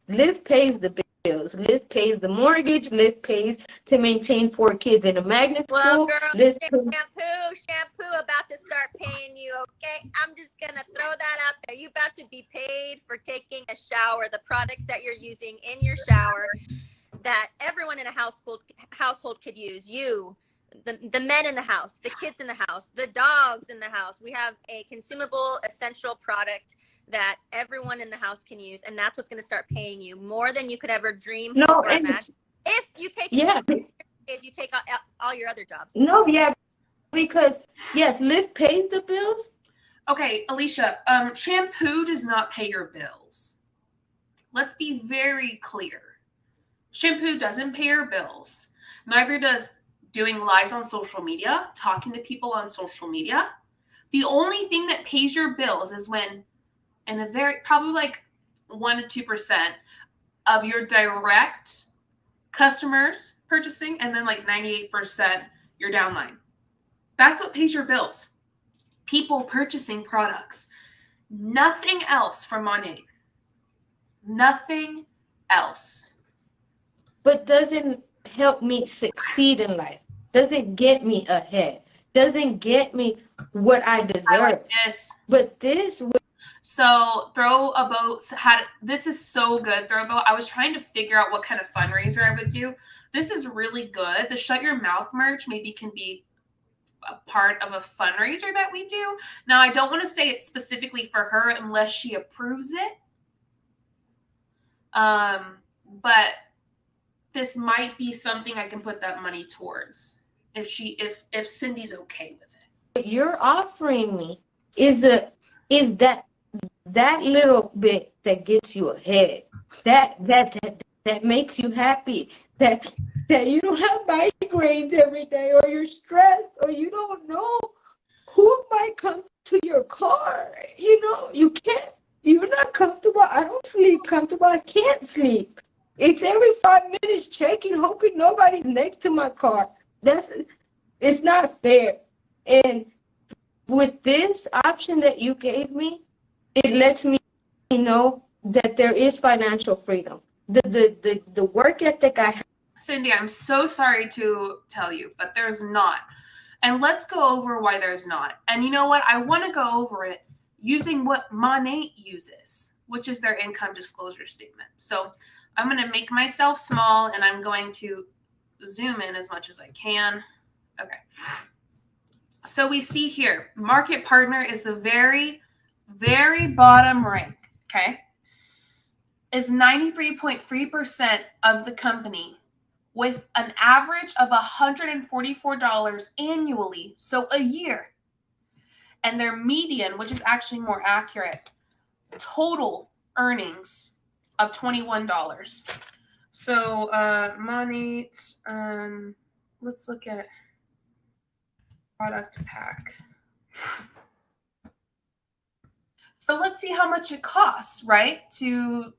Lyft pays the bills. Lyft pays the mortgage. Lyft pays to maintain 4 kids in a magnet school. Well, girl, Lyft shampoo about to start paying you, okay? I'm just going to throw that out there. You about to be paid for taking a shower, the products that you're using in your shower that everyone in a household could use. You, the men in the house, the kids in the house, the dogs in the house. We have a consumable, essential product that everyone in the house can use, and that's what's going to start paying you more than you could ever dream or imagine. If you take you take all your other jobs. No, yeah, because yes, Lyft pays the bills. Okay, Alicia, shampoo does not pay your bills. Let's be very clear. Shampoo doesn't pay your bills. Neither does doing lives on social media, talking to people on social media. The only thing that pays your bills is when, and a very, probably like 1 to 2% of your direct customers purchasing, and then like 98% your downline. That's what pays your bills. People purchasing products. Nothing else from Monat. Nothing else. But doesn't help me succeed in life. Doesn't get me ahead. Doesn't get me what I deserve. I like this. But this. So Throw a Boat this is so good. Throw a Boat. I was trying to figure out what kind of fundraiser I would do. This is really good. The Shut Your Mouth merch maybe can be a part of a fundraiser that we do. Now, I don't want to say it specifically for her unless she approves it. But this might be something I can put that money towards if Cindy's okay with it. What you're offering me is that little bit that gets you ahead, that makes you happy, that you don't have migraines every day, or you're stressed, or you don't know who might come to your car. You're not comfortable. I don't sleep comfortable. I can't sleep. It's every 5 minutes checking, hoping nobody's next to my car. It's not fair. And with this option that you gave me, it lets me know that there is financial freedom. The work ethic I have. Cindy, I'm so sorry to tell you, but there's not. And let's go over why there's not. And you know what? I want to go over it using what Monat uses, which is their income disclosure statement. So I'm going to make myself small and I'm going to zoom in as much as I can. Okay. So we see here, market partner is the very, very bottom rank, okay? Is 93.3% of the company with an average of $144 annually, so a year. And their median, which is actually more accurate, total earnings of $21. So Monat, let's look at product pack. So let's see how much it costs, right, to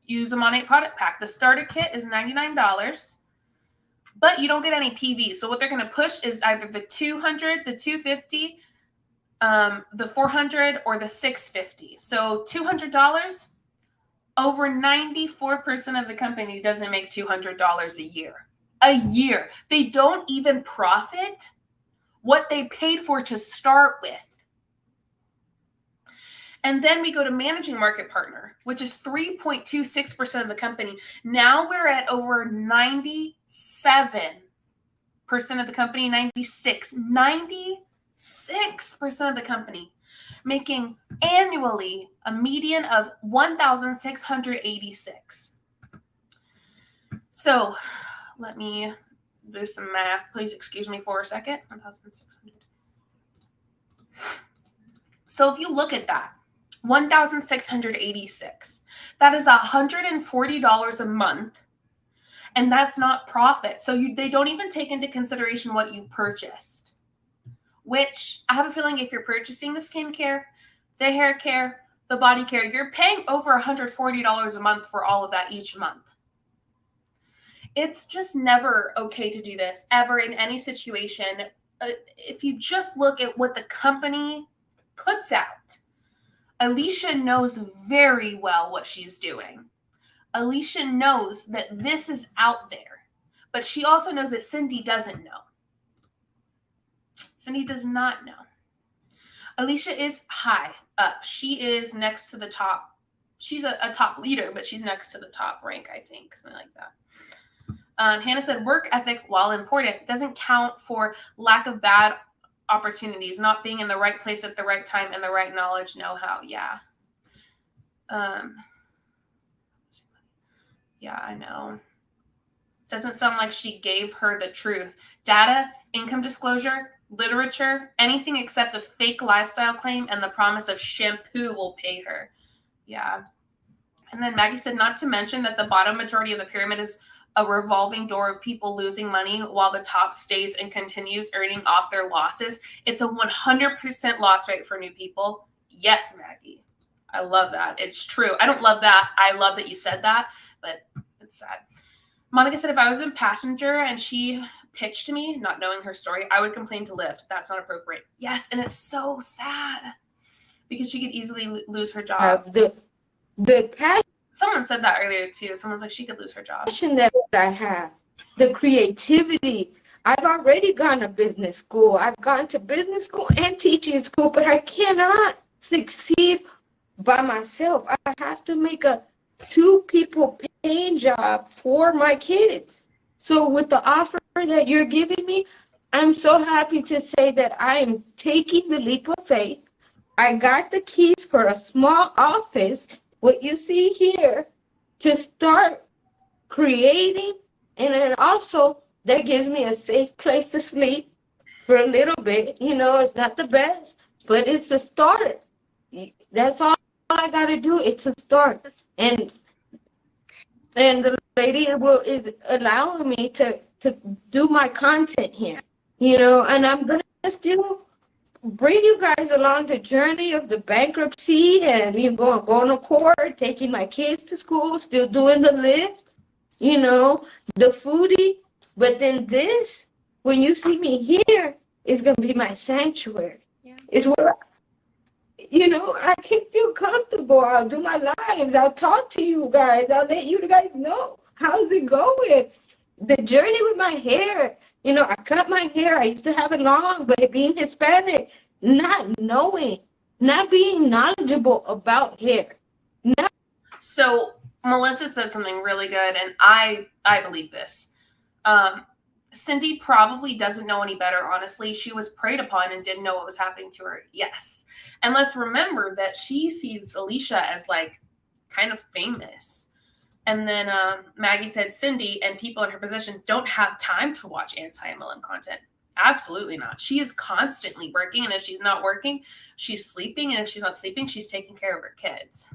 use a Monat product pack. The starter kit is $99, but you don't get any PV. So what they're going to push is either the 200, the 250, the 400, or the 650. So $200, over 94% of the company doesn't make $200 a year. A year. They don't even profit what they paid for to start with. And then we go to managing market partner, which is 3.26% of the company. Now we're at over 97% of the company, 96% of the company, making annually a median of $1,686. So let me do some math. Please excuse me for a second. 1,600. So if you look at that, 1,686, that is $140 a month, and that's not profit. So they don't even take into consideration what you purchased, which I have a feeling if you're purchasing the skincare, the hair care, the body care, you're paying over $140 a month for all of that each month. It's just never okay to do this ever in any situation. If you just look at what the company puts out, Alicia knows very well what she's doing. Alicia knows that this is out there, but she also knows that Cindy doesn't know. Cindy does not know. Alicia is high up. She is next to the top. She's a top leader, but she's next to the top rank, I think, something like that. Hannah said, work ethic, while important, doesn't count for lack of bad opportunities, not being in the right place at the right time, and the right knowledge, know-how. Yeah. Yeah, I know. Doesn't sound like she gave her the truth. Data, income disclosure, literature, anything except a fake lifestyle claim and the promise of shampoo will pay her. Yeah. And then Maggie said, not to mention that the bottom majority of the pyramid is a revolving door of people losing money while the top stays and continues earning off their losses. It's a 100% loss rate for new people. Yes, Maggie. I love that. It's true. I don't love that. I love that you said that, but it's sad. Monica said, if I was a passenger and she pitched me, not knowing her story, I would complain to Lyft. That's not appropriate. Yes, and it's so sad because she could easily lose her job. The passion. Someone said that earlier too. Someone's like, she could lose her job. That I have, the creativity. I've already gone to business school. I've gone to business school and teaching school, but I cannot succeed by myself. I have to make a 2 people paying job for my kids. So with the offer that you're giving me, I'm so happy to say that I am taking the leap of faith. I got the keys for a small office, what you see here, to start creating, and then also that gives me a safe place to sleep for a little bit. You know, it's not the best, but it's a start. That's all I got to do. It's a start. And the lady is allowing me to do my content here, you know, and I'm going to still bring you guys along the journey of the bankruptcy and going to court, taking my kids to school, still doing the Lyft, you know, the foodie. But then this, when you see me here, is going to be my sanctuary. Yeah. is where, I can feel comfortable. I'll do my lives. I'll talk to you guys. I'll let you guys know how's it going. The journey with my hair, I cut my hair. I used to have it long, but being Hispanic, not knowing, not being knowledgeable about hair. So Melissa said something really good, and I believe this. Cindy probably doesn't know any better, honestly. She was preyed upon and didn't know what was happening to her. Yes. And let's remember that she sees Alicia as like kind of famous. And then Maggie said Cindy and people in her position don't have time to watch anti-MLM content. Absolutely not. She is constantly working, and if she's not working, she's sleeping, and if she's not sleeping, she's taking care of her kids.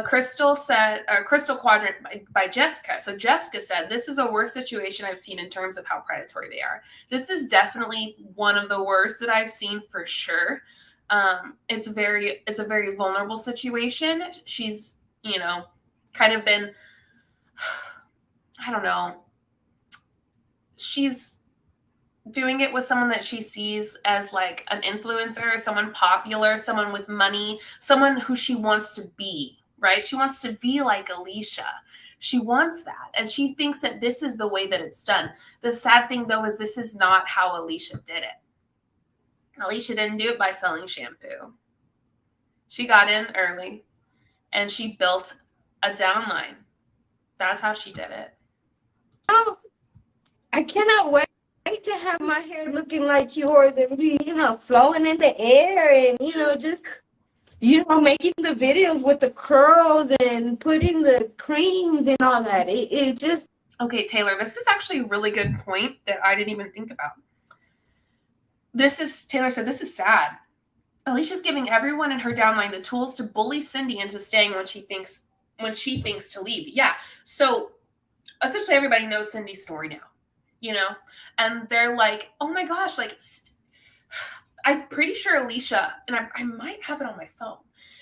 Crystal Quadrant by Jessica. So Jessica said, this is the worst situation I've seen in terms of how predatory they are. This is definitely one of the worst that I've seen for sure. It's a very vulnerable situation. She's, kind of been, I don't know. She's doing it with someone that she sees as like an influencer, someone popular, someone with money, someone who she wants to be. Right? She wants to be like Alicia. She wants that. And she thinks that this is the way that it's done. The sad thing, though, is this is not how Alicia did it. Alicia didn't do it by selling shampoo. She got in early, and she built a downline. That's how she did it. Oh, I cannot wait to have my hair looking like yours and be, flowing in the air and, just... making the videos with the curls and putting the creams and all that. It just... Okay, Taylor, this is actually a really good point that I didn't even think about. Taylor said, this is sad. Alicia's giving everyone in her downline the tools to bully Cindy into staying when she thinks to leave. Yeah. So essentially everybody knows Cindy's story now, and they're like, oh my gosh, like, I'm pretty sure Alicia, and I might have it on my phone,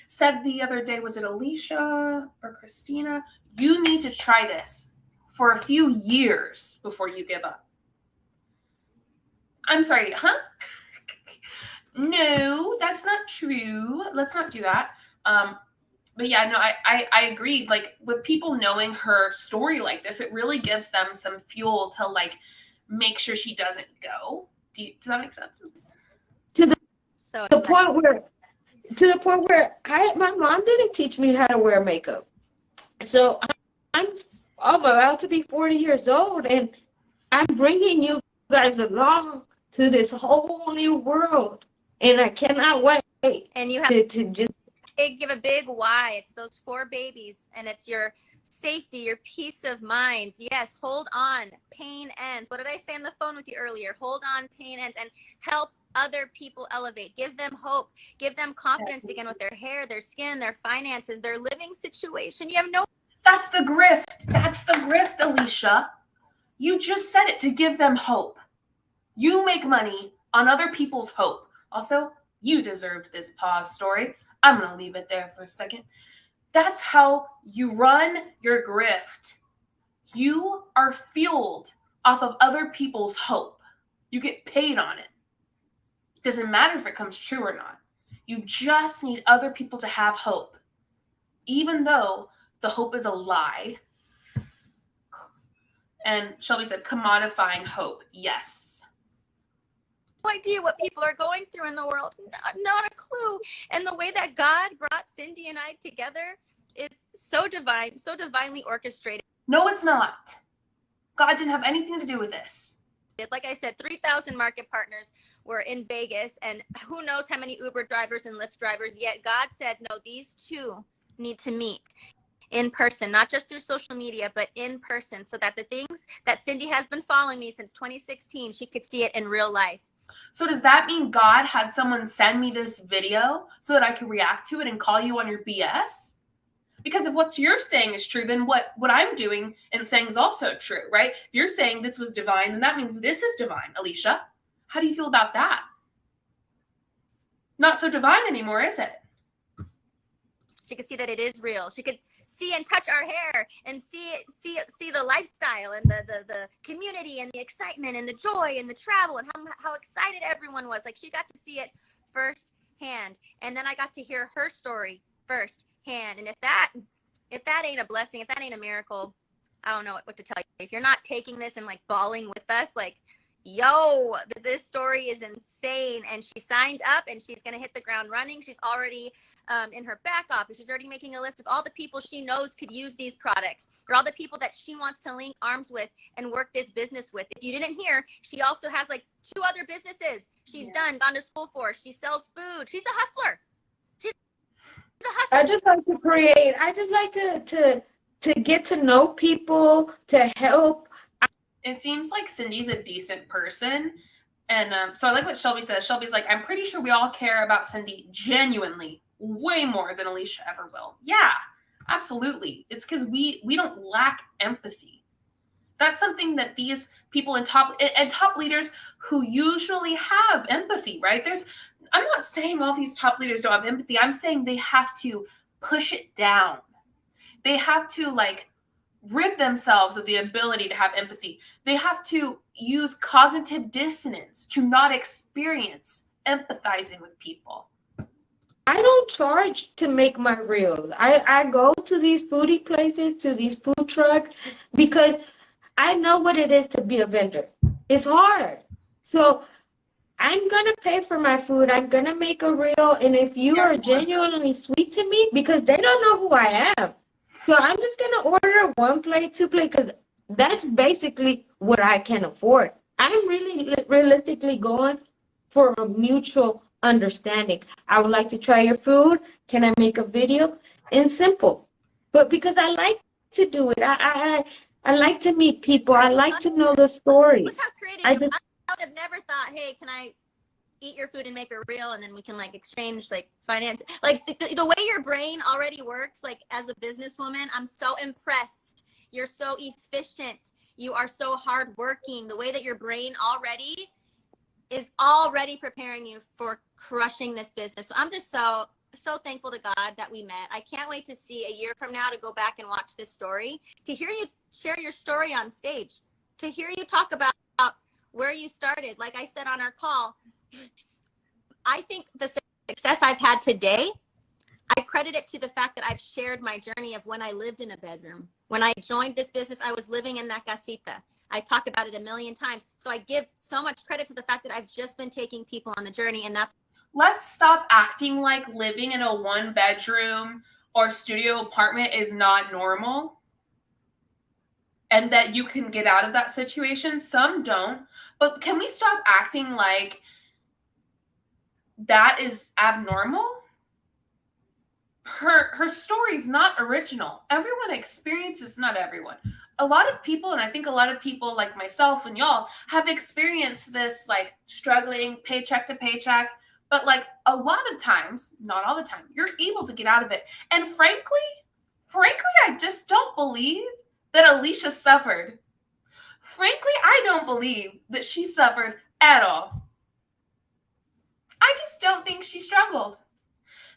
said the other day, was it Alicia or Christina? You need to try this for a few years before you give up. I'm sorry, huh? No, that's not true. Let's not do that. But yeah, no, I agree. Like, with people knowing her story like this, it really gives them some fuel to like make sure she doesn't go. Does that make sense? To the point where my mom didn't teach me how to wear makeup. So I'm about to be 40 years old, and I'm bringing you guys along to this whole new world, and I cannot wait. And you have to just give a big why. It's those 4 babies, and it's your safety, your peace of mind. Yes, hold on. Pain ends. What did I say on the phone with you earlier? Hold on, pain ends, and help other people elevate. Give them hope. Give them confidence again with their hair, their skin, their finances, their living situation. You have no... That's the grift. That's the grift, Alicia. You just said it, to give them hope. You make money on other people's hope. Also, you deserved this pause story. I'm going to leave it there for a second. That's how you run your grift. You are fueled off of other people's hope. You get paid on it. It doesn't matter if it comes true or not. You just need other people to have hope. Even though the hope is a lie. And Shelby said, commodifying hope. Yes. No idea what people are going through in the world. Not a clue. And the way that God brought Cindy and I together is so divine, so divinely orchestrated. No, it's not. God didn't have anything to do with this. Like I said, 3,000 market partners were in Vegas, and who knows how many Uber drivers and Lyft drivers, yet God said, no, these two need to meet in person, not just through social media, but in person, so that the things that Cindy has been following me since 2016, she could see it in real life. So does that mean God had someone send me this video so that I could react to it and call you on your BS? Because if what you're saying is true, then what I'm doing and saying is also true, right? If you're saying this was divine, then that means this is divine, Alicia. How do you feel about that? Not so divine anymore, is it? She could see that it is real. She could see and touch our hair and see the lifestyle and the community and the excitement and the joy and the travel and how excited everyone was. Like, she got to see it firsthand. And then I got to hear her story firsthand. And if that ain't a blessing, if that ain't a miracle, I don't know what to tell you. If you're not taking this and like bawling with us, like, yo, this story is insane. And she signed up and she's going to hit the ground running. She's already in her back office. She's already making a list of all the people she knows could use these products, or all the people that she wants to link arms with and work this business with. If you didn't hear, she also has like 2 other businesses she's gone to school for. She sells food. She's a hustler. She's a hustler. I just like to create. I just like to get to know people, to help. It seems like Cindy's a decent person. And so I like what Shelby says. Shelby's like, I'm pretty sure we all care about Cindy genuinely way more than Alicia ever will. Yeah, absolutely. It's because we don't lack empathy. That's something that these people in top leaders who usually have empathy, right? I'm not saying all these top leaders don't have empathy. I'm saying they have to push it down. They have to like rid themselves of the ability to have empathy. They have to use cognitive dissonance to not experience empathizing with people. I don't charge to make my reels. I go to these foodie places, to these food trucks, because I know what it is to be a vendor. It's hard. So I'm going to pay for my food. I'm going to make a reel. And if you are genuinely sweet to me, because they don't know who I am. So I'm just going to order 1 plate, 2 plate, because that's basically what I can afford. I'm really realistically going for a mutual understanding. I would like to try your food. Can I make a video? And simple. But because I like to do it. I like to meet people. I like to know the stories. Look how creative you are. I would have never thought, hey, can I eat your food and make a reel, and then we can like exchange like finance. Like the way your brain already works, like as a businesswoman, I'm so impressed. You're so efficient. You are so hardworking. The way that your brain already is already preparing you for crushing this business. So I'm just so thankful to God that we met. I can't wait to see a year from now, to go back and watch this story, to hear you share your story on stage, to hear you talk about where you started. Like I said on our call, I think the success I've had today, I credit it to the fact that I've shared my journey of when I lived in a bedroom. When I joined this business, I was living in that casita. I talk about it a million times. So I give so much credit to the fact that I've just been taking people on the journey. And that's. Let's stop acting like living in a 1-bedroom or studio apartment is not normal, and that you can get out of that situation. Some don't. But can we stop acting like that is abnormal? Her story's not original. Everyone experiences, not everyone. A lot of people, and I think a lot of people like myself and y'all, have experienced this like struggling paycheck to paycheck. But like a lot of times, not all the time, you're able to get out of it. And frankly, I just don't believe that Alicia suffered. Frankly, I don't believe that she suffered at all. I just don't think she struggled.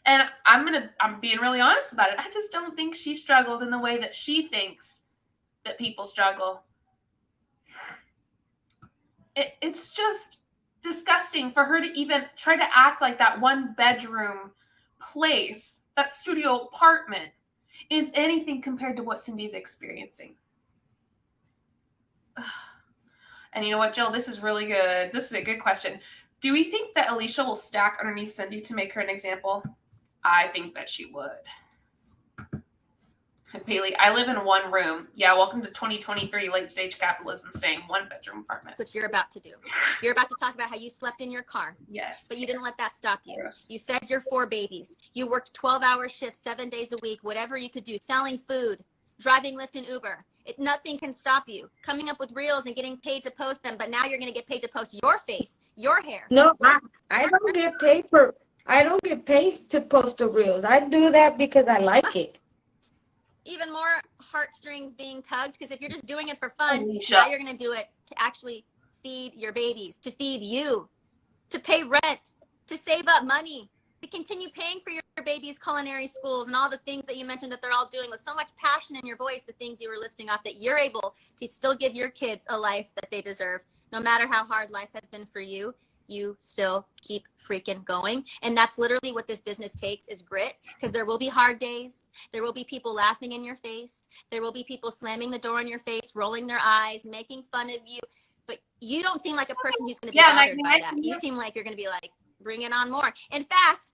And I'm being really honest about it. I just don't think she struggled in the way that she thinks that people struggle. It's just disgusting for her to even try to act like that 1-bedroom place, that studio apartment, is anything compared to what Cindy's experiencing. And you know what, Jill? This is really good. This is a good question. Do we think that Alicia will stack underneath Cindy to make her an example? I think that she would. Bailey, I live in 1 room. Yeah, welcome to 2023 late stage capitalism, saying 1-bedroom apartment. That's what you're about to do. You're about to talk about how you slept in your car. Yes. But you didn't let that stop you. Yes. You fed your 4 babies. You worked 12-hour shifts 7 days a week, whatever you could do, selling food, driving Lyft and Uber. Nothing can stop you. Coming up with reels and getting paid to post them, but now you're going to get paid to post your face, your hair. No, I don't get paid to post the reels. I do that because I like it. Even more heartstrings being tugged, because if you're just doing it for fun, Alicia, now you're going to do it to actually feed your babies, to feed you, to pay rent, to save up money, to continue paying for your baby's culinary schools and all the things that you mentioned that they're all doing with so much passion in your voice, the things you were listing off, that you're able to still give your kids a life that they deserve. No matter how hard life has been for you, you still keep freaking going. And that's literally what this business takes, is grit, because there will be hard days. There will be people laughing in your face. There will be people slamming the door in your face, rolling their eyes, making fun of you. But you don't seem like a person who's going to be bothered by that. You seem like you're going to be like, bring it on more. In fact,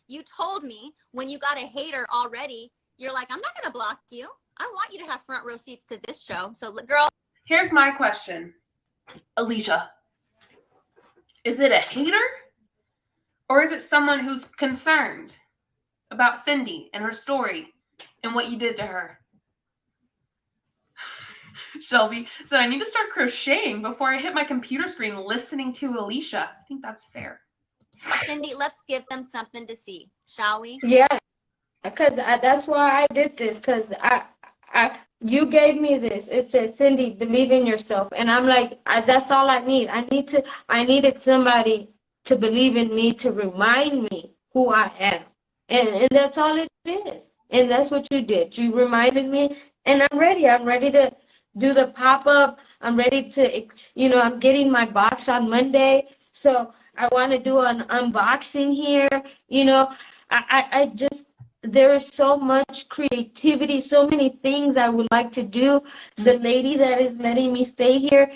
you told me when you got a hater already, you're like, I'm not going to block you. I want you to have front row seats to this show. So girl. Here's my question, Alicia. Is it a hater, or is it someone who's concerned about Cindy and her story and what you did to her? Shelby said, I need to start crocheting before I hit my computer screen listening to Alicia. I think that's fair. Cindy, let's give them something to see, shall we? Yeah, because that's why I did this, because you gave me this. It says, Cindy, believe in yourself. And I'm like, that's all I need. I needed somebody to believe in me, to remind me who I am. And that's all it is. And that's what you did. You reminded me, and I'm ready. I'm ready to do the pop-up. I'm ready to, I'm getting my box on Monday. So I want to do an unboxing here. I just, there is so much creativity, so many things I would like to do. The lady that is letting me stay here,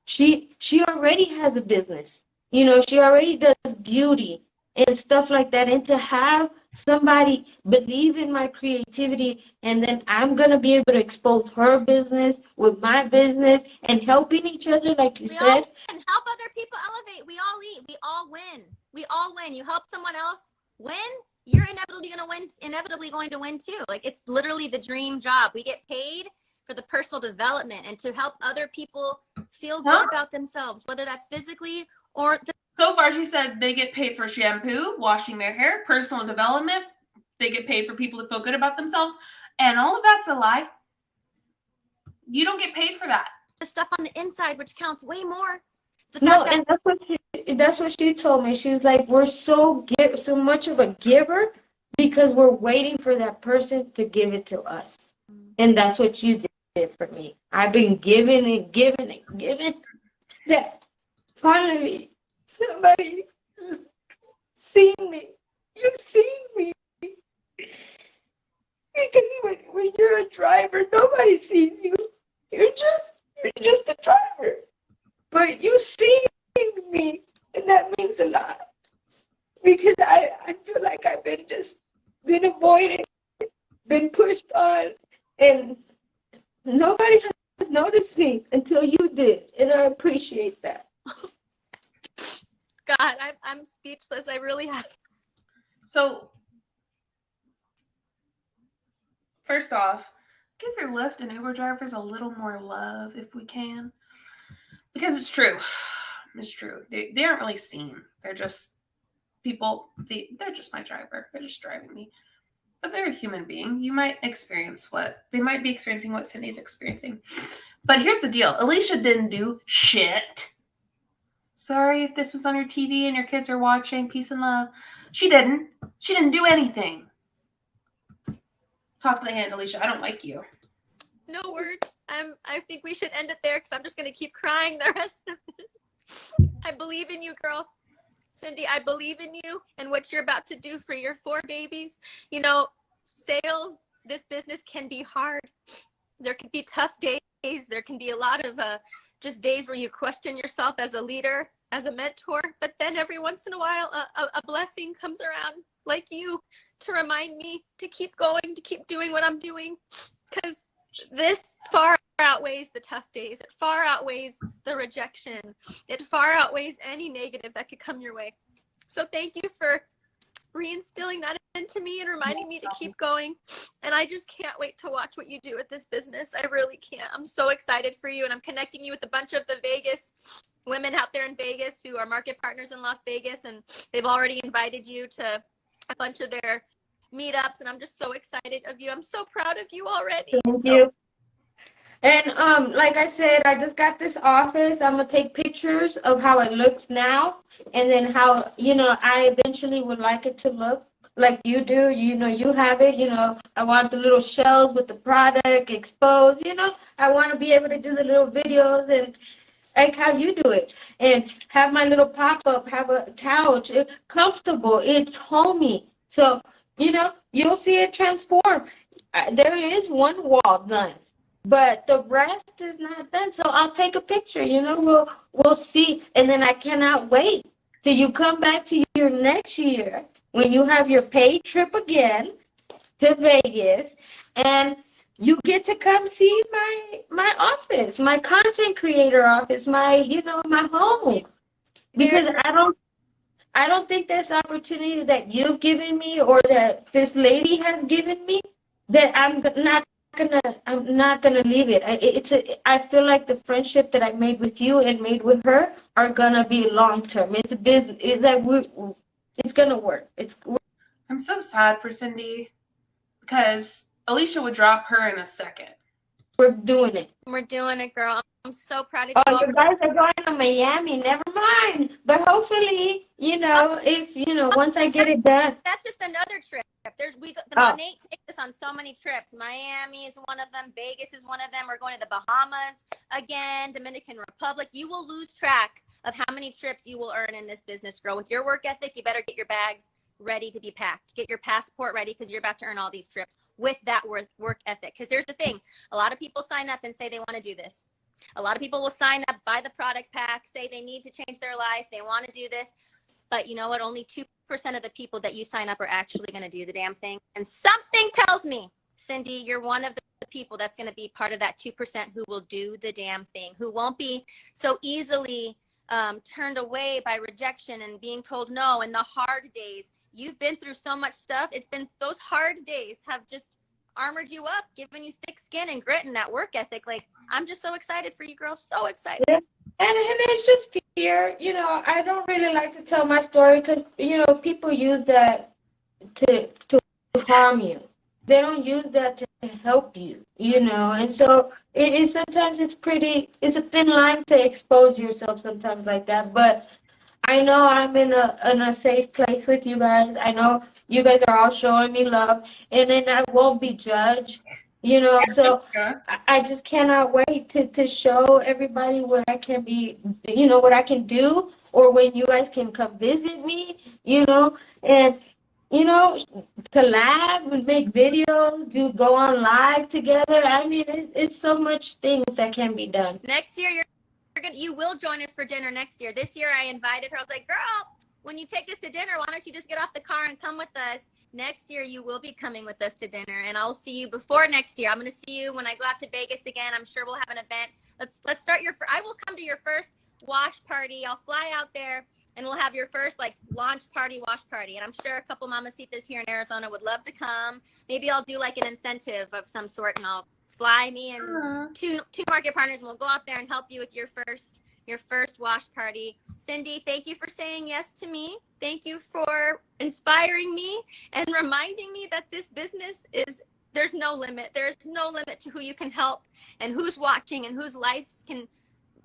she already has a business. She already does beauty and stuff like that. And to have somebody believe in my creativity, and then I'm going to be able to expose her business with my business and helping each other, like you said. And help other people elevate. We all eat. We all win. We all win. You help someone else win, you're inevitably going to win too. Like, it's literally the dream job. We get paid for the personal development and to help other people feel good about themselves, whether that's physically or so far she said they get paid for shampoo, washing their hair, personal development. They get paid for people to feel good about themselves. And all of that's a lie. You don't get paid for that. The stuff on the inside, which counts way more. No, and that's what she told me. She's like, we're so much of a giver because we're waiting for that person to give it to us. And that's what you did for me. I've been giving and giving and giving. That finally somebody seen me. You seen me. Because when you're a driver, nobody sees you. You're just a driver. But you see me, and that means a lot. Because I feel like I've been avoided, been pushed on, and nobody has noticed me until you did, and I appreciate that. God, I'm speechless. I really have. So, first off, give your Lyft and Uber drivers a little more love if we can. Because it's true. It's true. They aren't really seen. They're just people. They're just my driver. They're just driving me. But they're a human being. You might experience they might be experiencing what Cindy's experiencing. But here's the deal. Alicia didn't do shit. Sorry if this was on your TV and your kids are watching. Peace and love. She didn't. She didn't do anything. Talk to the hand, Alicia. I don't like you. No words. I think we should end it there because I'm just going to keep crying the rest of this. I believe in you, girl. Cindy, I believe in you and what you're about to do for your 4 babies. Sales, this business can be hard. There can be tough days. There can be a lot of just days where you question yourself as a leader, as a mentor. But then every once in a while, a blessing comes around like you to remind me to keep going, to keep doing what I'm doing. Because this far outweighs the tough days. It far outweighs the rejection. It far outweighs any negative that could come your way. So thank you for reinstilling that into me and reminding me to keep going. And I just can't wait to watch what you do with this business. I really can't. I'm so excited for you. And I'm connecting you with a bunch of the Vegas women out there in Vegas who are market partners in Las Vegas. And they've already invited you to a bunch of their meetups, and I'm just so excited of you. I'm so proud of you already. Thank you. And like I said, I just got this office. I'm gonna take pictures of how it looks now, and then how, I eventually would like it to look like you do. You have it. I want the little shelves with the product exposed. I want to be able to do the little videos and like how you do it, and have my little pop up, have a couch, comfortable. It's homey. So you'll see it transform. There is one wall done, but the rest is not done. So I'll take a picture. We'll see, and then I cannot wait till you come back to your next year when you have your paid trip again to Vegas, and you get to come see my office, my content creator office, my home, because I don't think this opportunity that you've given me or that this lady has given me, that I'm not gonna leave it. I feel like the friendship that I made with you and made with her are gonna be long term. It's a business. It's gonna work. I'm so sad for Cindy because Alicia would drop her in a second. We're doing it. We're doing it, girl. I'm so proud of you. Oh, you guys are going to Miami. Never mind. But hopefully, if once I get it done. That's just another trip. Monat takes us on so many trips. Miami is one of them. Vegas is one of them. We're going to the Bahamas again. Dominican Republic. You will lose track of how many trips you will earn in this business, girl. With your work ethic, you better get your bags ready to be packed. Get your passport ready because you're about to earn all these trips with that work ethic. Because here's the thing. A lot of people sign up and say they want to do this. A lot of people will sign up, buy the product pack, say they need to change their life. They want to do this. But you know what? Only 2% of the people that you sign up are actually going to do the damn thing. And something tells me, Cindy, you're one of the people that's going to be part of that 2% who will do the damn thing, who won't be so easily turned away by rejection and being told no in the hard days. You've been through so much stuff. It's been those hard days have just armored you up, given you thick skin and grit and that work ethic. Like, I'm just so excited for you, girl. So excited. Yeah. And it's just fear. I don't really like to tell my story because, people use that to harm you. They don't use that to help you, And so sometimes it's a thin line to expose yourself sometimes like that. But I know I'm in a safe place with you guys. I know you guys are all showing me love, and then I won't be judged, So I just cannot wait to show everybody what I can be, what I can do, or when you guys can come visit me, and collab and make videos, go on live together. I mean, it's so much things that can be done. Next year, you will join us for dinner next year. This year I invited her. I was like, girl, when you take us to dinner, why don't you just get off the car and come with us? Next year you will be coming with us to dinner, and I'll see you before next year. I'm going to see you when I go out to Vegas again. I'm sure we'll have an event. Let's start I will come to your first wash party. I'll fly out there and we'll have your first launch party, wash party. And I'm sure a couple mamacitas here in Arizona would love to come. Maybe I'll do an incentive of some sort, and I'll fly me and two market partners, and we'll go out there and help you with your first wash party. Cindy, thank you for saying yes to me. Thank you for inspiring me and reminding me that this business there's no limit. There's no limit to who you can help and who's watching and whose lives can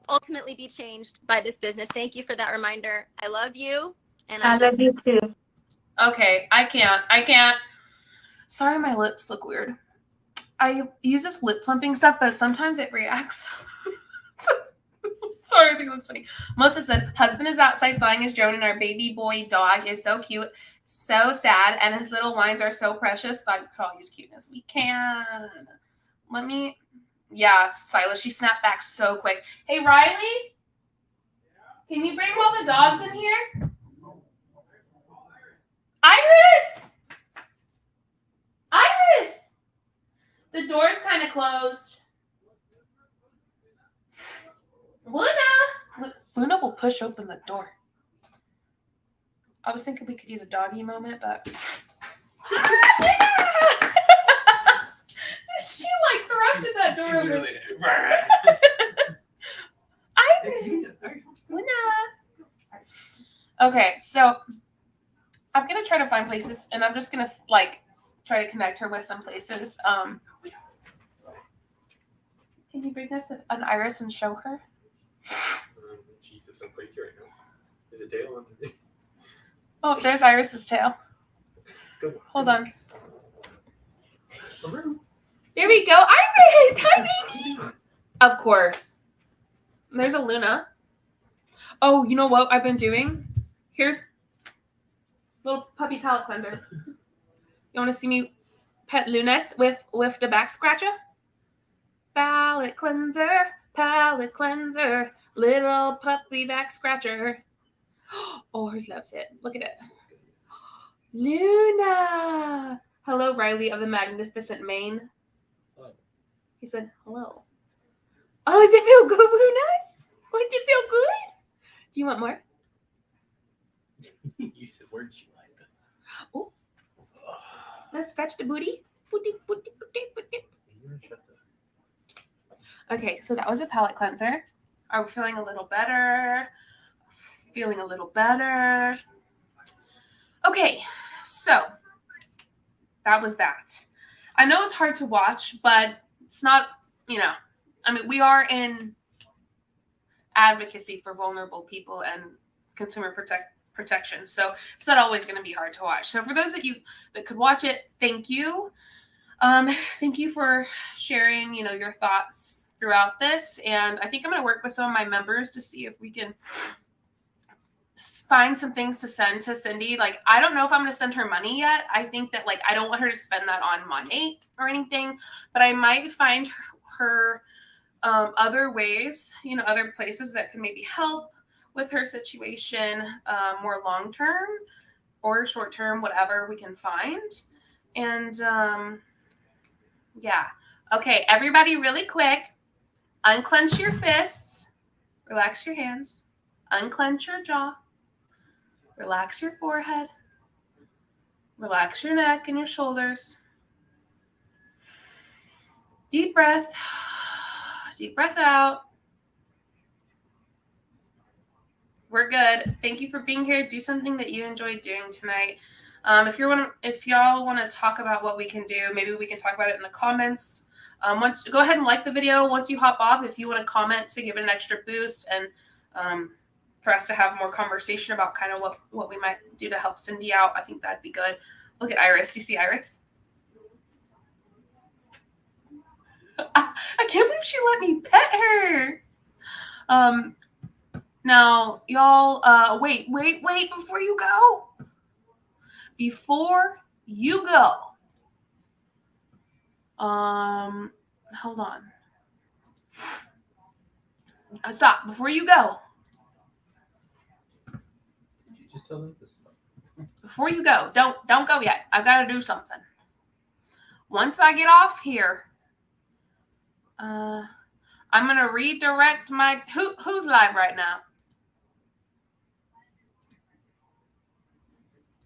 ultimately be changed by this business. Thank you for that reminder. I love you. And I love you too. Okay, I can't. Sorry, my lips look weird. I use this lip plumping stuff, but sometimes it reacts. Sorry, I think it looks funny. Melissa said, husband is outside flying his drone, and our baby boy dog is so cute, so sad, and his little whines are so precious. Thought you could all use cuteness. We can. Yeah, Silas, she snapped back so quick. Hey, Riley, can you bring all the dogs in here? Iris! The door's kind of closed. Luna will push open the door. I was thinking we could use a doggy moment, but she thrusted that door over. Luna. Okay, so I'm gonna try to find places, and I'm just gonna try to connect her with some places. Can you bring us an iris and show her? She's so crazy right now. There's a tail on it. Oh, there's Iris's tail. Good. Hold on. Hello. There we go. Iris! Hi, baby! Of course. There's a Luna. Oh, you know what I've been doing? Here's little puppy palette cleanser. You want to see me pet Lunas with the back scratcher? Palette cleanser, little puppy back scratcher. Oh, hers loves it. Look at it. Luna! Hello, Riley of the magnificent Maine. Hello. He said, hello. Oh, does it feel good, Lunas? Oh, does it feel good? Do you want more? You said words you liked. Oh. Let's fetch the booty. Booty. Okay, so that was a palette cleanser. Are we feeling a little better? Feeling a little better. Okay, so that was that. I know it's hard to watch, but it's not, I mean, we are in advocacy for vulnerable people and consumer protection. So it's not always going to be hard to watch. So for those that could watch it, thank you. Thank you for sharing, your thoughts throughout this. And I think I'm going to work with some of my members to see if we can find some things to send to Cindy. Like, I don't know if I'm going to send her money yet. I think that, I don't want her to spend that on Monat or anything, but I might find her other ways, other places that could maybe help with her situation, more long-term or short-term, whatever we can find. And yeah. Okay, everybody really quick, unclench your fists, relax your hands, unclench your jaw, relax your forehead, relax your neck and your shoulders. Deep breath out. We're good. Thank you for being here. Do something that you enjoyed doing tonight. If y'all want to talk about what we can do, maybe we can talk about it in the comments. Go ahead and like the video once you hop off. If you want to comment to give it an extra boost and for us to have more conversation about kind of what we might do to help Cindy out, I think that'd be good. Look at Iris. Do you see Iris? I can't believe she let me pet her. Now, y'all, wait, before you go. Hold on. Stop, before you go. Did you just tell them to stop? Before you go, don't go yet. I've got to do something. Once I get off here, I'm gonna redirect who's live right now.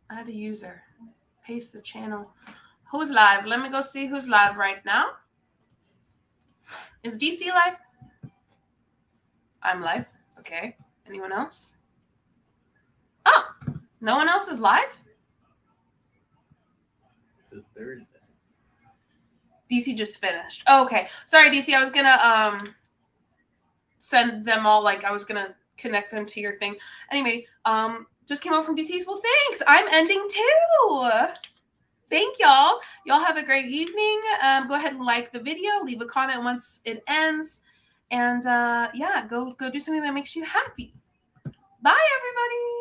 Add a user. Paste the channel. Who's live? Let me go see who's live right now. Is DC live? I'm live. Okay. Anyone else? Oh, no one else is live? It's a Thursday. DC just finished. Oh, okay. Sorry, DC. I was gonna send them all, I was gonna connect them to your thing. Anyway, just came over from DC's. Well, thanks. I'm ending too. Thank y'all. Y'all have a great evening. Go ahead and like the video. Leave a comment once it ends. And yeah, go do something that makes you happy. Bye, everybody.